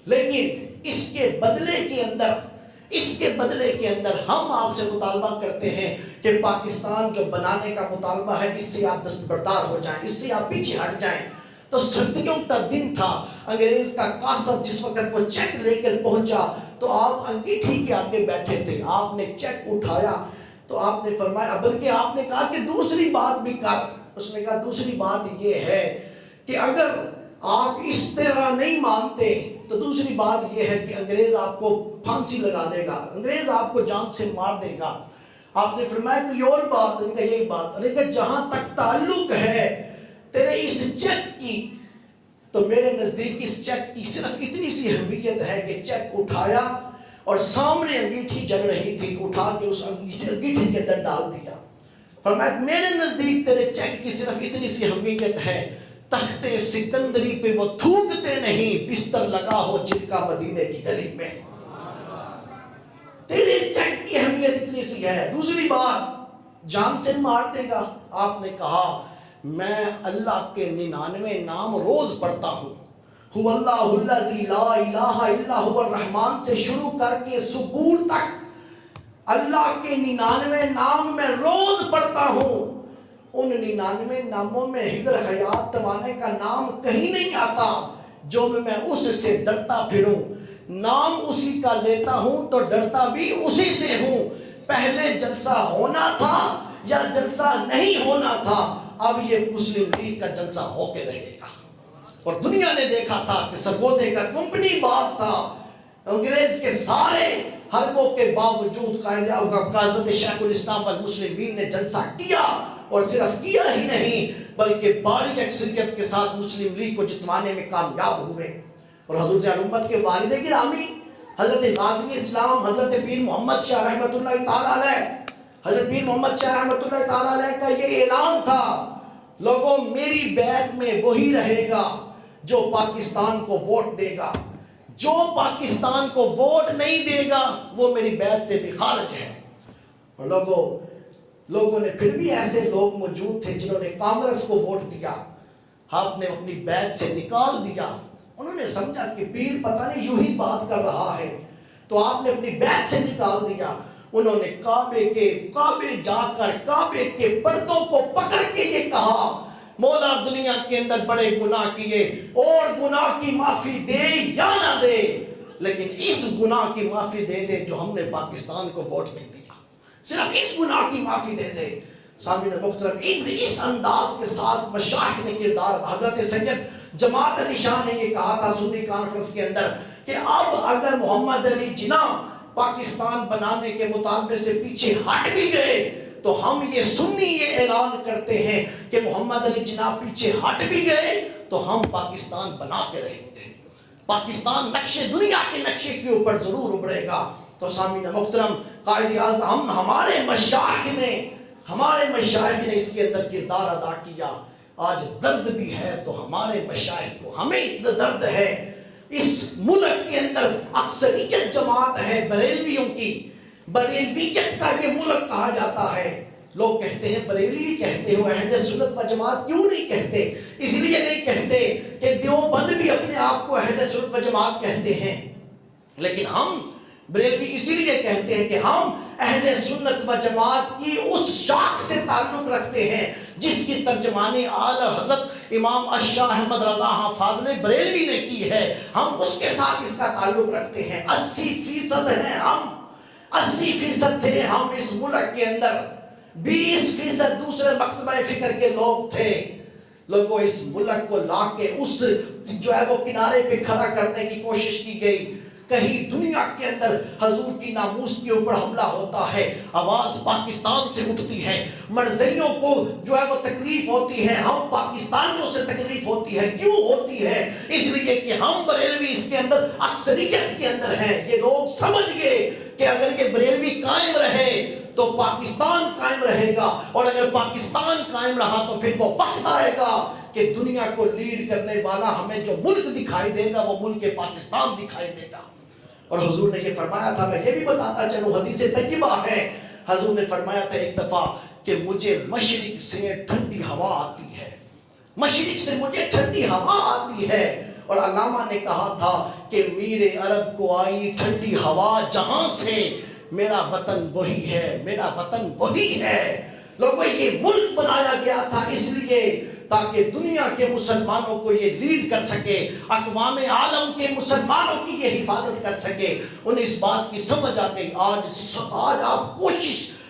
لیکن اس کے بدلے کے اندر ہم آپ سے مطالبہ کرتے ہیں کہ پاکستان جو بنانے کا مطالبہ ہے اس سے آپ دستبردار ہو جائیں، اس سے آپ پیچھے ہٹ جائیں۔ تو سردیوں کا دن تھا، انگریز کا قاصد جس وقت وہ چیک لے کر پہنچا تو آپ انگیٹھی کے آگے بیٹھے تھے، آپ نے چیک اٹھایا تو آپ نے فرمایا، بلکہ آپ نے کہا کہ دوسری بات بھی کر۔ اس نے کہا دوسری بات یہ ہے کہ اگر آپ اس طرح نہیں مانتے تو دوسری بات یہ ہے کہ انگریز آپ کو پھانسی لگا دے گا، انگریز آپ کو جان سے مار دے گا۔ آپ نے فرمایا کوئی اور بات؟ انہوں نے کہا یہی بات۔ انہوں نے کہا جہاں تک تعلق ہے تیرے اس چیک کی، تو میرے نزدیک اس چیک کی صرف اتنی سی اہمیت ہے کہ چیک اٹھایا اور سامنے انگیٹھی جل رہی تھی، اٹھا کے اس انگیٹھی کے اندر ڈال دیا۔ فرمایا میرے نزدیک تیرے چیک کی صرف اتنی سی اہمیت ہے، تخت سکندری پہ وہ تھوکتے نہیں، بستر لگا ہو جن کا مدینے کی گلی میں۔ تیرے چیک کی اہمیت اتنی سی ہے۔ دوسری بات، جان سے مار دے گا۔ آپ نے کہا میں اللہ کے 99 نام روز پڑھتا ہوں. هو اللہ الذی لا الہ الا هو الرحمن سے شروع کر کے سبور تک اللہ کے 99 نام میں روز پڑھتا ہوں. ان 99 ناموں میں حضر حیات توانے کا نام کہیں نہیں آتا جو میں اس سے ڈرتا پھروں. نام اسی کا لیتا ہوں تو ڈرتا بھی اسی سے ہوں. پہلے جلسہ ہونا تھا یا جلسہ نہیں ہونا تھا، اب یہ مسلم لیگ کا جلسہ ہو کے رہے گا. اور دنیا نے دیکھا تھا کہ سرگودے کا کمپنی بات تھا، انگریز کے سارے حربوں کے باوجود قائد حضرت شیخ الاسلام والمسلمین نے جلسہ کیا، اور صرف کیا ہی نہیں بلکہ بڑی اکثریت کے ساتھ مسلم لیگ کو جتوانے میں کامیاب ہوئے. اور حضور زیال امت کے والد گرامی حضرت غازی اسلام حضرت پیر محمد شاہ رحمۃ اللہ تعالیٰ علیہ، حضرت پیر محمد شاہ رحمۃ اللہ تعالیٰ علیہ کا یہ اعلان تھا، لوگوں میری بیعت میں وہی رہے گا جو پاکستان کو ووٹ دے گا، جو پاکستان کو ووٹ نہیں دے گا وہ میری بیعت سے بھی خارج ہے. اور لوگوں نے پھر بھی ایسے لوگ موجود تھے جنہوں نے کانگریس کو ووٹ دیا، آپ نے اپنی بیعت سے نکال دیا. انہوں نے سمجھا کہ پیر پتہ نہیں یوں ہی بات کر رہا ہے، تو آپ نے اپنی بیعت سے نکال دیا. انہوں نے کعبے جا کر کعبے کے پردوں کو پکڑ کے یہ کہا، مولا دنیا کے اندر بڑے گناہ کیے اور گناہ کی معافی دے یا نہ دے، لیکن اس گناہ کی معافی دے دے جو ہم نے پاکستان کو ووٹ نہیں دیا، صرف اس گناہ کی معافی دے دے. سامعین محترم، اس انداز کے ساتھ مشائخ نے کردار، حضرت سید جماعت علی شاہ نے یہ کہا تھا سنی کانفرنس کے اندر کہ اب اگر محمد علی جناح پاکستان بنانے کے مطالبے سے پیچھے ہٹ بھی گئے تو ہم یہ سنی یہ اعلان کرتے ہیں کہ محمد علی جناح پیچھے ہٹ بھی گئے تو ہم پاکستان بنا کے رہیں گے. پاکستان نقشے دنیا کے نقشے کے اوپر ضرور ابھرے گا. تو سامعین محترم، قائد اعظم ہمارے مشائخ نے اس کے اندر کردار ادا کیا. آج درد بھی ہے تو ہمارے مشائخ کو، ہمیں درد ہے. اس ملک کے اندر اکثریت جماعت ہے بریلویوں کی، بریلویت کا یہ ملک کہا جاتا ہے. لوگ کہتے ہیں بریلوی کہتے ہو، اہل سنت و جماعت کیوں نہیں کہتے؟ اس لیے نہیں کہتے کہ دیوبند بھی اپنے آپ کو اہل سنت و جماعت کہتے ہیں، لیکن ہم بریلوی اسی لیے کہتے ہیں کہ ہم اہل سنت و جماعت کی اس شاخ سے تعلق رکھتے ہیں جس کی ترجمانی اعلیٰ حضرت امام الشاہ احمد رضا فاضل بریلوی نے کی ہے. ہم اس کے ساتھ اس کا تعلق رکھتے ہیں. 80% ہیں ہم، 80% تھے ہم اس ملک کے اندر، 20% دوسرے مکتبہ فکر کے لوگ تھے. لوگوں اس ملک کو لا کے اس جو ہے وہ کنارے پہ کھڑا کرنے کی کوشش کی گئی. کہیں دنیا کے اندر حضور کی ناموس کے اوپر حملہ ہوتا ہے، آواز پاکستان سے اٹھتی ہے، مرزائیوں کو جو ہے وہ تکلیف ہوتی ہے، ہم پاکستانیوں سے تکلیف ہوتی ہے. کیوں ہوتی ہے؟ اس لیے کہ ہم بریلوی اس کے اندر اکثریت کے اندر ہیں. یہ لوگ سمجھ گئے کہ اگر یہ بریلوی قائم رہے تو پاکستان قائم رہے گا، اور اگر پاکستان قائم رہا تو پھر وہ وقت آئے گا کہ دنیا کو لیڈ کرنے والا ہمیں جو ملک دکھائی دے گا وہ ملک پاکستان دکھائی دے گا. اور حضور نے یہ فرمایا تھا، میں یہ بھی بتاتا چلوں، حدیث طیبہ ہے، حضور نے فرمایا تھا ایک دفعہ کہ مجھے مشرق سے ٹھنڈی ہوا آتی ہے، مشرق سے مجھے ٹھنڈی ہوا آتی ہے. اور علامہ نے کہا تھا کہ میر عرب کو آئی ٹھنڈی ہوا جہاں سے، میرا وطن وہی ہے، میرا وطن وہی ہے. لوگوں یہ ملک بنایا گیا تھا اس لیے تاکہ دنیا کے مسلمانوں کو یہ لیڈ کر سکے، اقوام عالم کے مسلمانوں کی یہ حفاظت کر سکے. انہیں اس بات کی سمجھ آ گئی.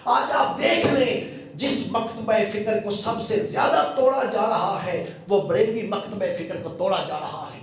آج آپ دیکھ لیں جس مکتبہ فکر کو سب سے زیادہ توڑا جا رہا ہے وہ بریلوی مکتبہ فکر کو توڑا جا رہا ہے.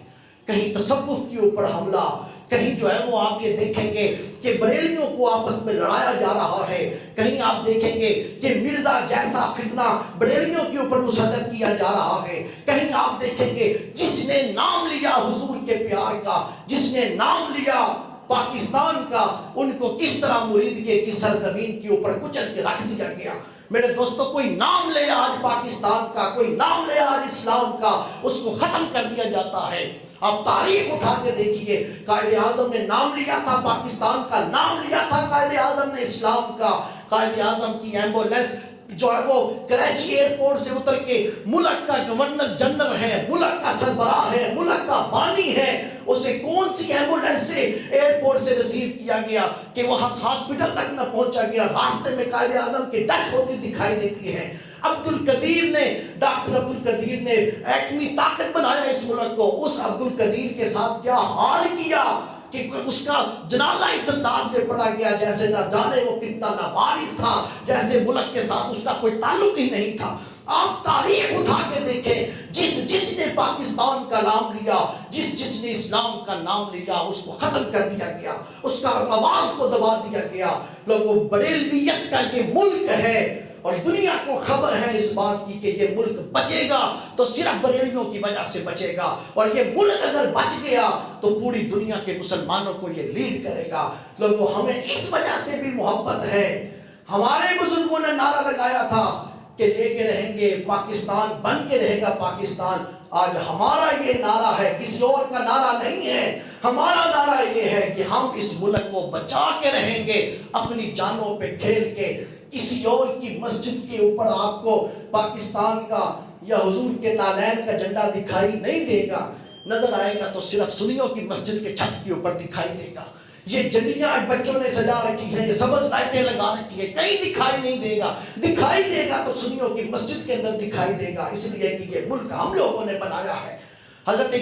کہیں تصوف کے اوپر حملہ، کہیں جو ہے وہ آپ یہ دیکھیں گے کہ بریلویوں کو آپس میں لڑایا جا رہا ہے، کہیں آپ دیکھیں گے کہ مرزا جیسا فتنہ بریلویوں کے اوپر مسلط کیا جا رہا ہے، کہیں آپ دیکھیں گے جس نے نام لیا حضور کے پیار کا، جس نے نام لیا پاکستان کا، ان کو کس طرح مریدگی کی سرزمین کے اوپر کچل کے رکھ دیا گیا. میرے دوستو، کوئی نام لے آج پاکستان کا، کوئی نام لے آج اسلام کا، اس کو ختم کر دیا جاتا ہے. آپ تاریخ اٹھا کے دیکھیے، قائد اعظم نے نام لیا تھا پاکستان کا، نام لیا تھا قائد اعظم نے اسلام کا. قائد اعظم کی ایمبولینس جو ہے وہ کراچی ایئرپورٹ سے اتر کے ملک کا گورنر جنرل ہے، ملک کا سربراہ ہے، ملک کا بانی ہے، اسے کون سی ایمبولینس سے ایئرپورٹ سے ریسیو کیا گیا کہ وہ ہاسپٹل تک نہ پہنچا گیا، راستے میں قائد اعظم کی ڈیتھ ہوتی دکھائی دیتی ہے۔ ڈاکٹر عبدالقدیر نے ایٹمی طاقت بنایا اس ملک کو، اس عبدالقدیر کے ساتھ کیا حال کیا کہ اس کا جنازہ اس انداز سے پڑھا گیا جیسے نہ جانے وہ کتنا لاوارث تھا، جیسے ملک کے ساتھ اس کا کوئی تعلق ہی نہیں تھا۔ آپ تاریخ اٹھا کے دیکھیں، جس نے پاکستان کا نام لیا، جس نے اسلام کا نام لیا، اس کو ختم کر دیا گیا، اس کا آواز کو دبا دیا گیا۔ لوگوں، بریلویت کا یہ ملک ہے اور دنیا کو خبر ہے اس بات کی کہ یہ ملک بچے گا تو صرف بریلیوں کی وجہ سے بچے گا، اور یہ ملک اگر بچ گیا تو پوری دنیا کے مسلمانوں کو یہ لیڈ کرے گا۔ لوگوں، ہمیں اس وجہ سے بھی محبت ہے۔ ہمارے بزرگوں نے نعرہ لگایا تھا کہ لے کے رہیں گے پاکستان، بن کے رہے گا پاکستان۔ آج ہمارا یہ نعرہ ہے، کسی اور کا نعرہ نہیں ہے۔ ہمارا نعرہ یہ ہے کہ ہم اس ملک کو بچا کے رہیں گے، اپنی جانوں پہ کھیل کے۔ کسی اور کی مسجد کے اوپر آپ کو پاکستان کا یا حضور کے نالین کا جھنڈا دکھائی نہیں دے گا، نظر آئے گا تو صرف سنیوں کی مسجد کے چھت کے اوپر دکھائی دے گا۔ یہ جھنڈیاں بچوں نے سجا رکھی ہیں، یہ سبز لائٹیں لگا رکھی ہیں، کہیں دکھائی نہیں دے گا۔ دکھائی دے گا تو سنیوں کی مسجد کے اندر دکھائی دے گا، اس لیے کہ یہ ملک ہم لوگوں نے بنایا ہے۔ حضرت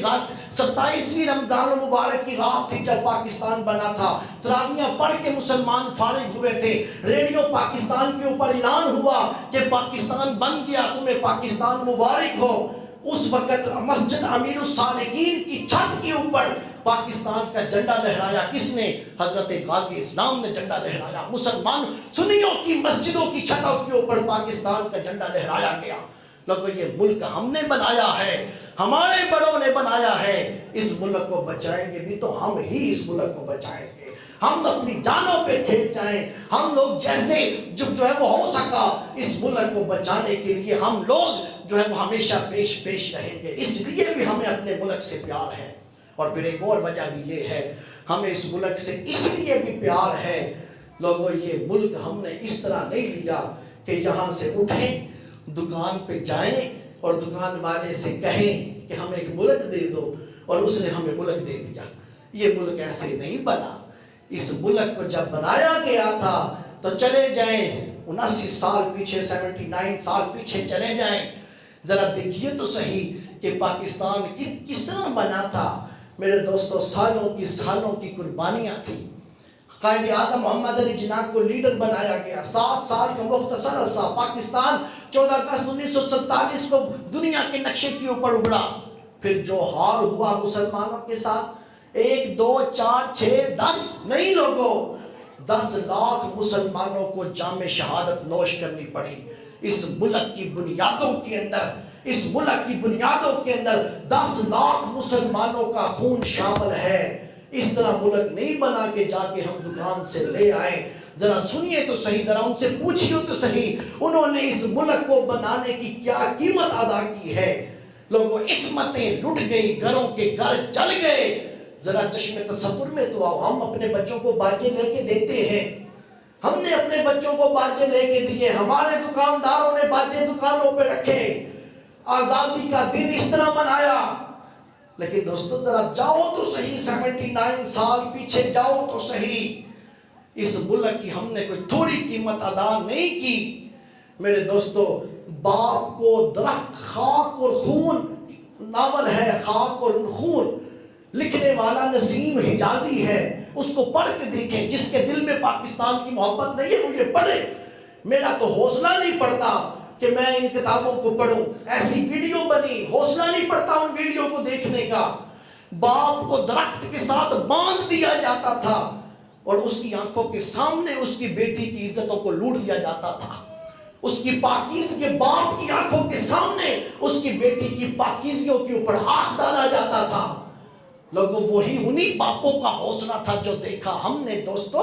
27ویں رمضان المبارک کی رات تھی جب پاکستان بنا تھا، تراویحاں پڑھ کے مسلمان فارغ ہوئے تھے، ریڈیو پاکستان کے اوپر اعلان ہوا کہ پاکستان بن گیا، تمہیں پاکستان مبارک ہو۔ اس وقت مسجد امیر الصالحین کی چھت کے اوپر پاکستان کا جھنڈا لہرایا کس نے؟ حضرت غازی اسلام نے جھنڈا لہرایا۔ مسلمان سنیوں کی مسجدوں کی چھتوں کے اوپر پاکستان کا جھنڈا لہرایا گیا۔ لوگوں، یہ ملک ہم نے بنایا ہے، ہمارے بڑوں نے بنایا ہے۔ اس ملک کو بچائیں گے بھی تو ہم ہی اس ملک کو بچائیں گے۔ ہم اپنی جانوں پہ کھیل جائیں، ہم لوگ جیسے جو ہے وہ ہو سکا اس ملک کو بچانے کے لیے ہم لوگ جو ہے وہ ہمیشہ پیش رہیں گے۔ اس لیے بھی ہمیں اپنے ملک سے پیار ہے۔ اور پھر ایک اور وجہ بھی یہ ہے، ہمیں اس ملک سے اس لیے بھی پیار ہے۔ لوگوں، یہ ملک ہم نے اس طرح نہیں لیا کہ یہاں سے اٹھیں، دکان پہ جائیں اور دکان والے سے کہیں کہ ہمیں ایک ملک دے دو اور اس نے ہمیں ملک دے دیا۔ یہ ملک ایسے نہیں بنا۔ اس ملک کو جب بنایا گیا تھا تو چلے جائیں 79 سال پیچھے، 79 سال پیچھے چلے جائیں، ذرا دیکھیے تو صحیح کہ پاکستان کس طرح بنا تھا۔ میرے دوستو، سالوں کی قربانیاں تھیں۔ قائد اعظم محمد علی جناح کو لیڈر بنایا گیا، 7 سال کا مختصر عرصہ پاکستان 14 اگست 1947 کو دنیا کے نقشے کے اوپر ابھرا۔ پھر جو حال ہوا مسلمانوں کے ساتھ، 1 2 4 6 10 نہیں لوگوں، 10 لاکھ مسلمانوں کو جام شہادت نوش کرنی پڑی۔ اس ملک کی بنیادوں کے اندر 10 لاکھ مسلمانوں کا خون شامل ہے۔ اس طرح ملک نہیں بنا کہ جا کے ہم دکان سے لے آئیں۔ ذرا سنیے تو صحیح، ذرا ان سے پوچھیے تو صحیح، انہوں نے اس ملک کو بنانے کی کیا قیمت ادا کی ہے۔ لوگوں، عصمتیں لٹ گئی، گھروں کے گھر جل گئے۔ ذرا چشم تصور میں تو آؤ، ہم اپنے بچوں کو باجے لے کے دیتے ہیں، ہم نے اپنے بچوں کو باجے لے کے دیے، ہمارے دکانداروں نے باجے دکانوں پہ رکھے، آزادی کا دن اس طرح منایا۔ لیکن دوستو، ذرا جاؤ تو صحیح، 79 سال پیچھے جاؤ تو صحیح، اس ملک کی ہم نے کوئی تھوڑی قیمت ادا نہیں کی۔ میرے دوستو، باپ کو درخت، خاک اور خون ناول ہے، خاک اور خون، لکھنے والا نسیم حجازی ہے، اس کو پڑھ کے دیکھیں۔ جس کے دل میں پاکستان کی محبت نہیں ہے وہ یہ پڑھے۔ میرا تو حوصلہ نہیں پڑتا کہ میں ان کتابوں کو پڑھوں، ایسی ویڈیو بنی، حوصلہ نہیں پڑتا ان ویڈیو کو دیکھنے کا۔ باپ کو درخت کے ساتھ باندھ دیا جاتا تھا اور اس کی آنکھوں کے سامنے اس کی بیٹی کی عزتوں کو لوٹ لیا جاتا تھا۔ اس کی پاکیزگی، باپ کی آنکھوں کے سامنے اس کی بیٹی کی پاکیزگیوں کے اوپر ہاتھ ڈالا جاتا تھا۔ لوگوں، وہی انہی باپوں کا حوصلہ تھا جو دیکھا۔ ہم نے دوستو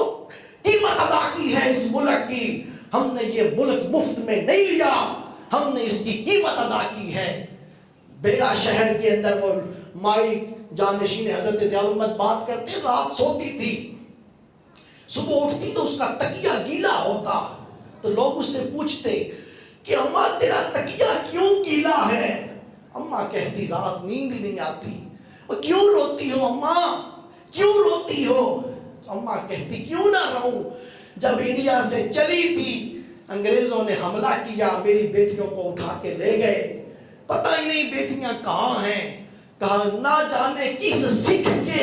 قیمت ادا کی ہے اس ملک کی، ہم نے یہ ملک مفت میں نہیں لیا، ہم نے اس کی قیمت ادا کی ہے۔ بیڑا شہر کے اندر وہ مائی جانشین حضرت ضیاء الرحمت بات کرتے، رات سوتی تھی، صبح اٹھتی تو اس کا تکیہ گیلا ہوتا، تو لوگ اس سے پوچھتے کہ اماں تیرا تکیہ کیوں گیلا ہے؟ اماں کہتی رات نیند ہی نہیں آتی. اور کیوں روتی ہو اماں، کیوں روتی ہو؟ اماں کہتی کیوں نہ رہوں، جب انڈیا سے چلی تھی انگریزوں نے حملہ کیا، میری بیٹیوں کو اٹھا کے لے گئے، پتہ ہی نہیں بیٹیاں کہاں ہیں. کہا نہ جانے کس سکھ کے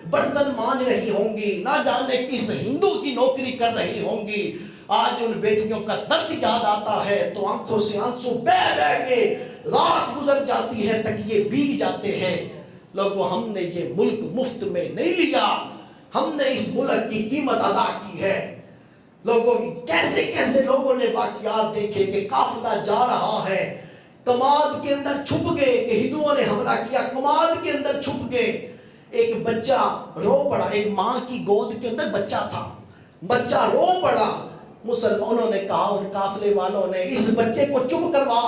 برتن مانج رہی ہوں گی، نہ جانے کس ہندو کی نوکری کر رہی ہوں گی. آج ان بیٹیوں کا درد یاد آتا ہے تو آنکھوں سے آنسو بہ بہ کے رات گزر جاتی ہے، تکیے بھیگ جاتے ہیں. لوگوں ہم نے یہ ملک مفت میں نہیں لیا، ہم نے اس ملک کی قیمت ادا کی ہے. لوگوں کیسے کیسے لوگوں نے واقعات دیکھے کہ قافلہ جا رہا ہے، کماد کے اندر چھپ گئے کہ ہندوؤں نے حملہ کیا، کماد کے اندر چھپ گئے. ایک بچہ رو پڑا، ایک ماں کی گود کے اندر بچہ تھا، بچہ رو پڑا. مسلمانوں نے کہا ان قافلے والوں نے اس بچے کو چپ کروا،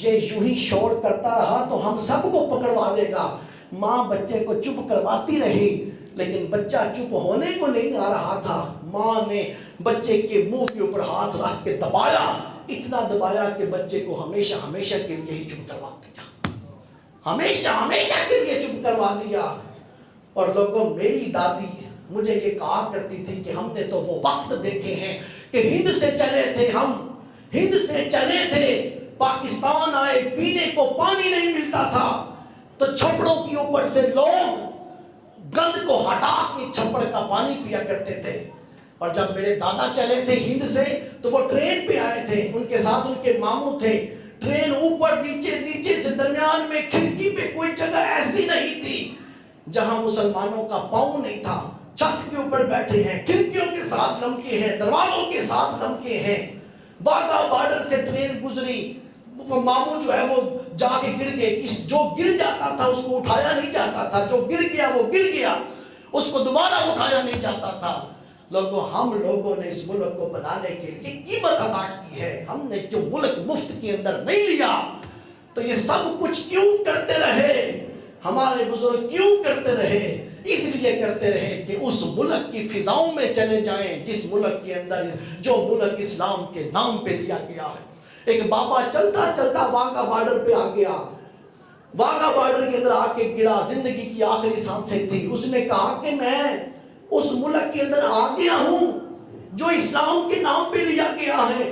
یہ یوں ہی شور کرتا رہا تو ہم سب کو پکڑوا دے گا. ماں بچے کو چپ کرواتی رہی لیکن بچہ چپ ہونے کو نہیں آ رہا تھا. ماں نے بچے کے منہ کے اوپر ہاتھ رکھ کے دبایا، اتنا دبایا کہ بچے کو ہمیشہ ہمیشہ کے لیے ہی چپ کروا دیا، ہمیشہ ہمیشہ کے لیے چپ کروا دیا. اور لوگوں میری دادی مجھے یہ کہا کرتی تھی کہ ہم نے تو وہ وقت دیکھے ہیں کہ ہند سے چلے تھے، ہم ہند سے چلے تھے، پاکستان آئے، پینے کو پانی نہیں ملتا تھا تو چھپڑوں کے اوپر سے لوگ گند کو ہٹا کے چھپڑ کا پانی پیا کرتے تھے. اور جب میرے دادا چلے تھے ہند سے تو وہ ٹرین پہ آئے تھے، ان کے ساتھ ان کے ماموں تھے. ٹرین اوپر نیچے، نیچے سے درمیان میں کھڑکی پہ کوئی جگہ ایسی نہیں تھی جہاں مسلمانوں کا پاؤں نہیں تھا. چھت کے اوپر بیٹھے ہیں، کھڑکیوں کے ساتھ لمکے ہیں، دروازوں کے ساتھ لمکے ہیں. واگا بارڈر سے ٹرین گزری، وہ ماموں جو ہے وہ جا کے گر گئے. جو گر جاتا تھا اس کو اٹھایا نہیں جاتا تھا، جو گر گیا وہ گر گیا، اس کو دوبارہ اٹھایا نہیں جاتا تھا. ہم لوگوں نے اس ملک کو بنانے کے لیے قیمت ادا کی ہے. ہم نے جو ملک مفت کے اندر نہیں لیا تو یہ سب کچھ کیوں کرتے رہے؟ ہمارے بزرگ کیوں کرتے رہے؟ اس لیے کرتے رہے کہ اس ملک کی فضاؤں میں چلے جائیں جس ملک کے اندر، جو ملک اسلام کے نام پہ لیا گیا ہے. ایک بابا چلتا چلتا واگا بارڈر پہ آ گیا، واگا بارڈر کے اندر آ کے گرا، زندگی کی آخری سانسیں تھی. اس نے کہا کہ میں اس ملک کے اندر آ گیا ہوں جو اسلام کے نام پہ لیا گیا ہے.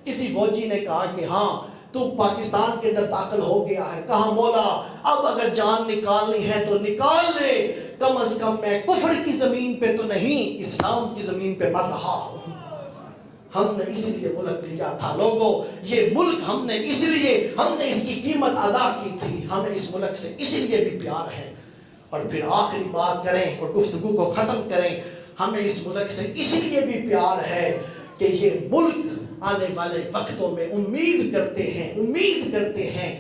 کسی فوجی نے کہا کہ ہاں تو پاکستان کے اندر داخل ہو گیا ہے. کہا مولا اب اگر جان نکالنی ہے تو نکال لے، کم از کم میں کفر کی زمین پہ تو نہیں اسلام کی زمین پہ مر رہا ہوں. ہم نے اس لیے ملک لیا تھا. لوگوں یہ ملک ہم نے اس لیے، ہم نے اس کی قیمت ادا کی تھی. ہمیں اس ملک سے اس لیے بھی پیار ہے. اور پھر آخری بات کریں اور گفتگو کو ختم کریں، ہمیں اس ملک سے اس لیے بھی پیار ہے کہ یہ ملک آنے والے وقتوں میں امید کرتے ہیں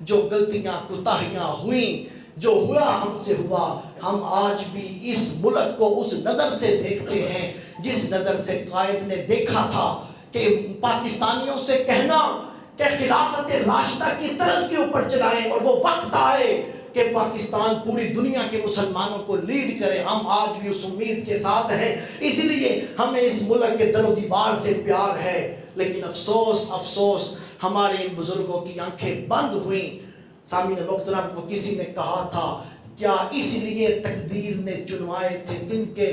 جو غلطیاں کوتاہیاں ہوئیں، جو ہوا ہم سے ہوا، ہم آج بھی اس ملک کو اس نظر سے دیکھتے ہیں جس نظر سے قائد نے دیکھا تھا کہ پاکستانیوں سے کہنا کہ خلافت راشدہ کی طرز کے اوپر چلائیں اور وہ وقت آئے کہ پاکستان پوری دنیا کے مسلمانوں کو لیڈ کرے. ہم آج بھی اس امید کے ساتھ ہیں، اس لیے ہمیں اس ملک کے در و دیوار سے پیار ہے. لیکن افسوس ہمارے ان بزرگوں کی آنکھیں بند ہوئیں. سامعین محترم کو کسی نے کہا تھا کیا اس لیے تقدیر نے چنوائے تھے دن کے،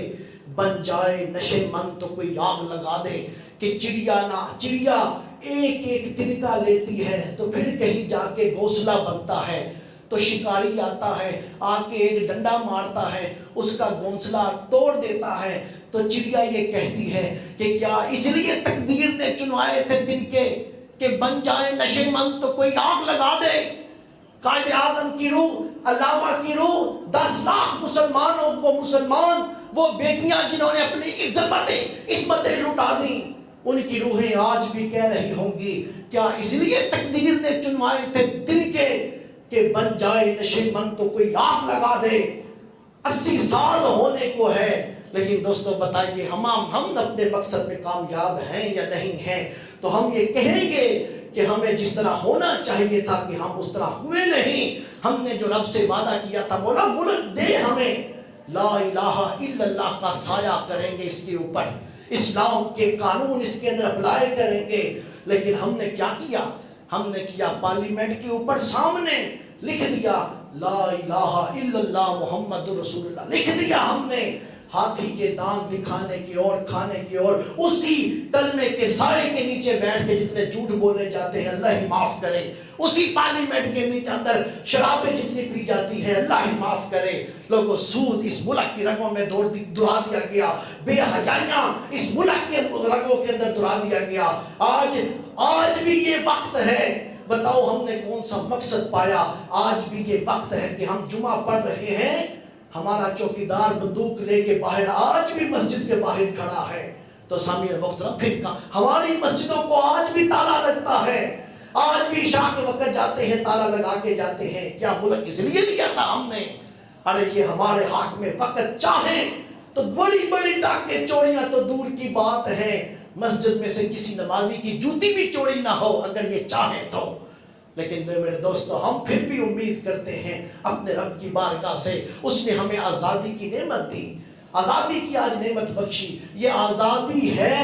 بن جائے نشے من تو کوئی آگ لگا دے. کہ چڑیا ایک ایک تنکا لیتی ہے تو پھر کہیں جا کے گھونسلہ بنتا ہے. تو شکاری آتا ہے، آ کے ایک ڈنڈا مارتا ہے، اس کا گھونسلہ توڑ دیتا ہے. تو چڑیا یہ کہتی ہے کہ کیا اس لیے تقدیر نے چنوائے تھے دن کے کہ بن جائے نشے من تو کوئی آگ لگا دے. قائد اعظم کی روح، علامہ کی روح، 10 لاکھ مسلمانوں کو مسلمان، وہ بیٹیاں جنہوں نے اپنی عصمتیں لٹا دیں، ان کی روحیں آج بھی کہہ رہی ہوں گی کیا اس لیے تقدیر نے چنوائے تھے دن کے کہ بن جائے نشے من تو کوئی آگ لگا دے. 80 سال ہونے کو ہے، لیکن دوستو بتائیے ہم اپنے مقصد میں کامیاب ہیں یا نہیں ہیں؟ تو ہم یہ کہیں گے کہ ہمیں جس طرح ہونا چاہیے تھا کہ ہم اس طرح ہوئے نہیں. ہم نے جو رب سے وعدہ کیا تھا مولا ملک دے ہمیں، لا الہ الا اللہ کا سایہ کریں گے اس کے اوپر، اسلام کے قانون اس کے اندر اپلائی کریں گے، لیکن ہم نے کیا کیا؟ ہم نے کیا پارلیمنٹ کے اوپر سامنے لکھ دیا لا الہ الا اللہ محمد رسول اللہ، لکھ دیا ہم نے، ہاتھی کے دانت دکھانے کی اور کھانے کی اور اسی کلمے کے سائے کے نیچے بیٹھ کے جتنے جھوٹ بولے جاتے ہیں اللہ ہی معاف کرے، اسی پارلیمنٹ کے نیچے اندر شرابیں جتنی پی جاتی ہیں اللہ ہی معاف کرے، لوگوں سود اس ملک کی رگوں میں دہا دیا گیا، بے حیائیاں اس ملک کے رگوں کے اندر دہا دیا گیا۔ آج بھی یہ وقت ہے، بتاؤ ہم نے کون سا مقصد پایا؟ آج بھی یہ وقت ہے کہ ہم جمعہ پڑھ رہے ہیں، ہمارا چوکیدار بندوق لے کے باہر آج بھی مسجد کے باہر کھڑا ہے، تو سامعین محترم پھر ہماری مسجدوں کو آج بھی تالا لگتا ہے، آج بھی عشاء کے وقت جاتے ہیں تالا لگا کے جاتے ہیں۔ کیا ملک اس لیے لیا تھا ہم نے؟ ارے یہ ہمارے حق میں وقت چاہیں تو بڑی بڑی ڈاکے چوریاں تو دور کی بات ہے، مسجد میں سے کسی نمازی کی جوتی بھی چوری نہ ہو اگر یہ چاہیں تو۔ لیکن میرے دوستو ہم پھر بھی امید کرتے ہیں اپنے رب کی بارگاہ سے، اس نے ہمیں آزادی کی نعمت دی، آزادی کی آج نعمت بخشی، یہ آزادی ہے،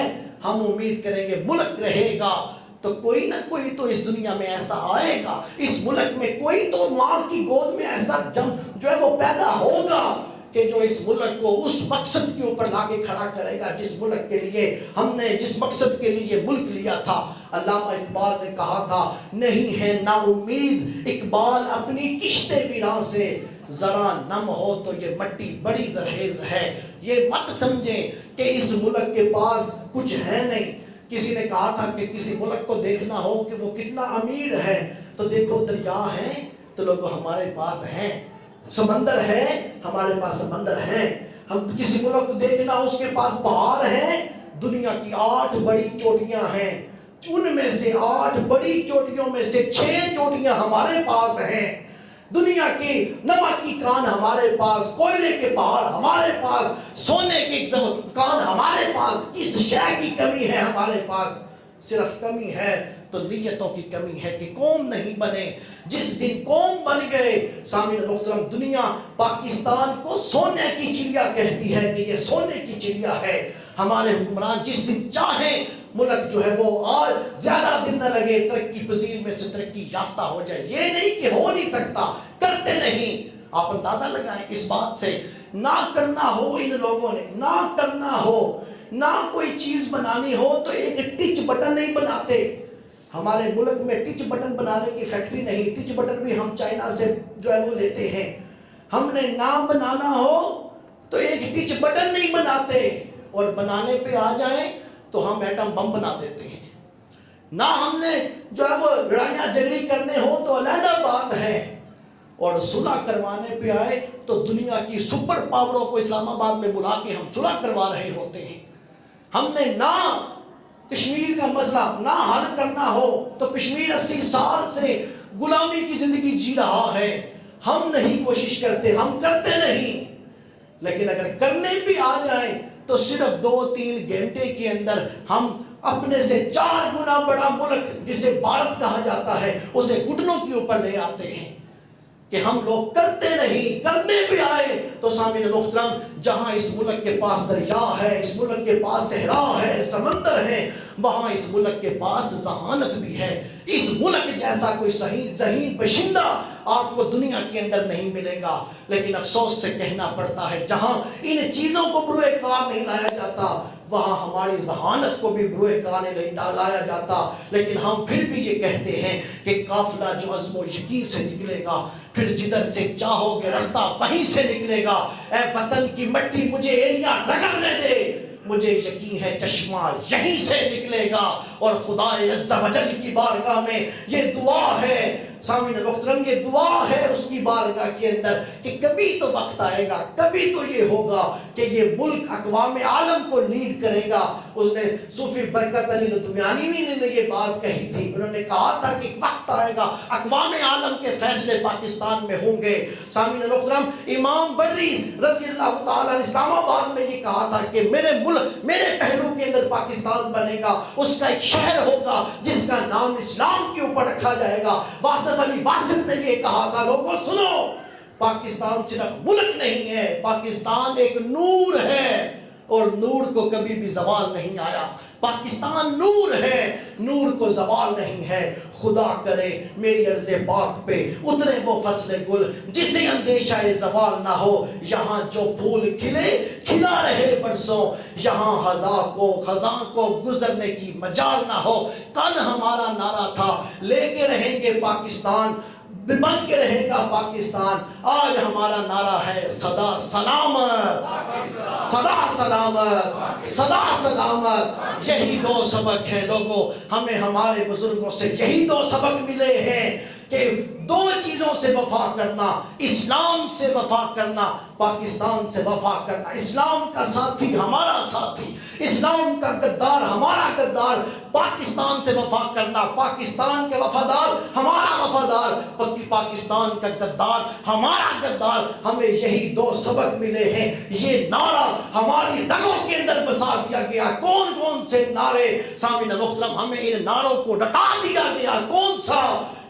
ہم امید کریں گے ملک رہے گا تو کوئی نہ کوئی تو اس دنیا میں ایسا آئے گا، اس ملک میں کوئی تو ماں کی گود میں ایسا جو ہے وہ پیدا ہوگا کہ جو اس ملک کو اس مقصد کے اوپر لا کے کھڑا کرے گا جس ملک کے لیے ہم نے، جس مقصد کے لیے ملک لیا تھا۔ علامہ اقبال نے کہا تھا نہیں ہے نا امید اقبال اپنی کشت ویراں سے، ذرا نم ہو تو یہ مٹی بڑی زرخیز ہے۔ یہ مت سمجھیں کہ اس ملک کے پاس کچھ ہے نہیں۔ کسی نے کہا تھا کہ کسی ملک کو دیکھنا ہو کہ وہ کتنا امیر ہے تو دیکھو دریا ہے تو لوگ ہمارے پاس ہیں، سمندر ہے ہمارے پاس سمندر ہے، ہم کسی ملک کو دیکھنا اس کے پاس پہاڑ ہیں، دنیا کی 8 بڑی چوٹیاں ہیں، ان میں سے 8 بڑی چوٹیوں میں سے 6 چوٹیاں ہمارے پاس ہیں، دنیا کی نمک کی کان ہمارے پاس، کوئلے کے پہاڑ ہمارے پاس، سونے کے کان ہمارے پاس، کس شے کی کمی ہے ہمارے پاس؟ صرف کمی ہے تو نیتوں کی کمی ہے کہ قوم نہیں بنے۔ جس دن قوم بن گئے سامعین محترم، دنیا پاکستان کو سونے کی چڑیا کہتی ہے کہ یہ سونے کی چڑیا ہے۔ ہمارے حکمران جس دن چاہیں ملک جو ہے وہ آج زیادہ دن نہ لگے ترقی پذیر میں سے ترقی یافتہ ہو جائے، یہ نہیں کہ ہو نہیں سکتا، کرتے نہیں۔ آپ اندازہ لگائیں اس بات سے، نہ کرنا ہو ان لوگوں نے، نہ کرنا ہو، نہ کوئی چیز بنانی ہو تو ایک ٹچ بٹن نہیں بناتے۔ ہمارے ملک میں ٹچ بٹن بنانے کی فیکٹری نہیں، ٹچ بٹن بھی ہم چائنا سے جو ہے وہ لیتے ہیں۔ ہم نے نام بنانا ہو تو ایک ٹچ بٹن نہیں بناتے، اور بنانے پہ آ جائیں تو ہم ایٹم بم بنا دیتے ہیں۔ نہ ہم نے جو ہے وہ لڑائیاں جھگڑی کرنے ہو تو علیحدہ بات ہے، اور صلح کروانے پہ آئے تو دنیا کی سپر پاوروں کو اسلام آباد میں بلا کے ہم صلح کروا رہے ہوتے ہیں۔ ہم نے نہ کشمیر کا مسئلہ نہ حل کرنا ہو تو کشمیر 80 سال سے غلامی کی زندگی جی رہا ہے، ہم نہیں کوشش کرتے، ہم کرتے نہیں۔ لیکن اگر کرنے بھی آ جائیں تو صرف 2-3 گھنٹے کے اندر ہم اپنے سے 4 گنا بڑا ملک جسے بھارت کہا جاتا ہے اسے گھٹنوں کے اوپر لے آتے ہیں کہ ہم لوگ کرتے نہیں۔ کرنے بھی آئے تو سامعین محترم، جہاں اس ملک کے پاس دریا ہے، اس ملک کے پاس صحرا ہے، سمندر ہے، وہاں اس ملک کے پاس ذہانت بھی ہے۔ اس ملک جیسا کوئی ذہین باشندہ آپ کو دنیا کے اندر نہیں ملے گا۔ لیکن افسوس سے کہنا پڑتا ہے جہاں ان چیزوں کو بروئے کار نہیں لایا جاتا وہاں ہماری ذہانت کو بھی بروئے کار نہیں لایا جاتا۔ لیکن ہم پھر بھی یہ کہتے ہیں کہ قافلہ جو عزم و یقین سے نکلے گا، پھر جدھر سے چاہو گے رستہ وہیں سے نکلے گا۔ اے وطن کی مٹی مجھے ایڑیاں رگڑنے دے، مجھے یقین ہے چشمہ یہیں سے نکلے گا۔ اور خدا عز و جل کی بارگاہ میں یہ دعا ہے سامعین محترم، یہ دعا ہے اس کی بارگاہ کے اندر کہ کبھی تو وقت آئے گا، کبھی تو یہ ہوگا کہ یہ ملک اقوام عالم کو لیڈ کرے گا۔ اس نے صوفی برکت علی لدھیانوی نے یہ بات کہی تھی، انہوں نے کہا تھا کہ وقت آئے گا اقوام عالم کے فیصلے پاکستان میں ہوں گے۔ سامعین محترم، امام بری رضی اللہ تعالیٰ اسلام آباد میں یہ کہا تھا کہ میرے ملک، میرے پہلو کے اندر پاکستان بنے گا، اس کا ایک شہر ہوگا جس کا نام اسلام کے اوپر رکھا جائے گا۔ واصف علی واصف نے یہ کہا تھا، لوگوں سنو، پاکستان صرف ملک نہیں ہے، پاکستان ایک نور ہے، اور نور کو کبھی بھی زوال نہیں آیا. پاکستان نور ہے, نور کو زوال نہیں ہے. خدا کرے میری عرض پاک پہ اترے وہ فصل گل جسے اندیشہ زوال نہ ہو. یہاں جو پھول کھلے کھلا رہے برسوں, یہاں خزاں کو گزرنے کی مجال نہ ہو. کل ہمارا نعرہ تھا لے کے رہیں گے پاکستان, بن کے رہے گا پاکستان. آج ہمارا نعرہ ہے صدا سلامت, صدا سلامت, صدا سلامت. یہی دو سبق ہیں لوگوں, ہمیں ہمارے بزرگوں سے یہی دو سبق ملے ہیں کہ دو چیزوں سے وفا کرنا, اسلام سے وفا کرنا, پاکستان سے وفا کرنا. اسلام کا ساتھی ہمارا ساتھی, اسلام کا غدار ہمارا غدار. پاکستان سے وفا کرنا, پاکستان کے وفادار ہمارا وفادار, پاکستان کا غدار ہمارا غدار. ہمیں یہی دو سبق ملے ہیں. یہ نعرہ ہماری رگوں کے اندر بسا دیا گیا. کون کون سے نعرے سامعین محترم, ہمیں ان نعروں کو رٹا دیا گیا. کون سا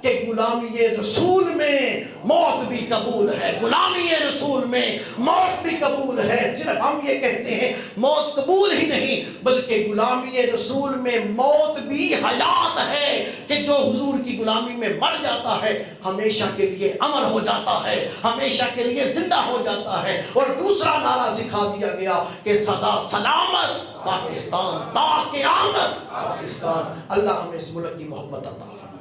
کہ غلامی رسول میں موت بھی قبول ہے, غلامی رسول میں موت بھی قبول ہے. صرف ہم یہ کہتے ہیں موت قبول ہی نہیں بلکہ غلامی رسول میں موت بھی حیات ہے, کہ جو حضور کی غلامی میں مر جاتا ہے ہمیشہ کے لیے امر ہو جاتا ہے, ہمیشہ کے لیے زندہ ہو جاتا ہے. اور دوسرا نعرہ سکھا دیا گیا کہ صدا سلامت پاکستان تا قیامت پاکستان. اللہ ہمیں اس ملک کی محبت عطا فرمائے.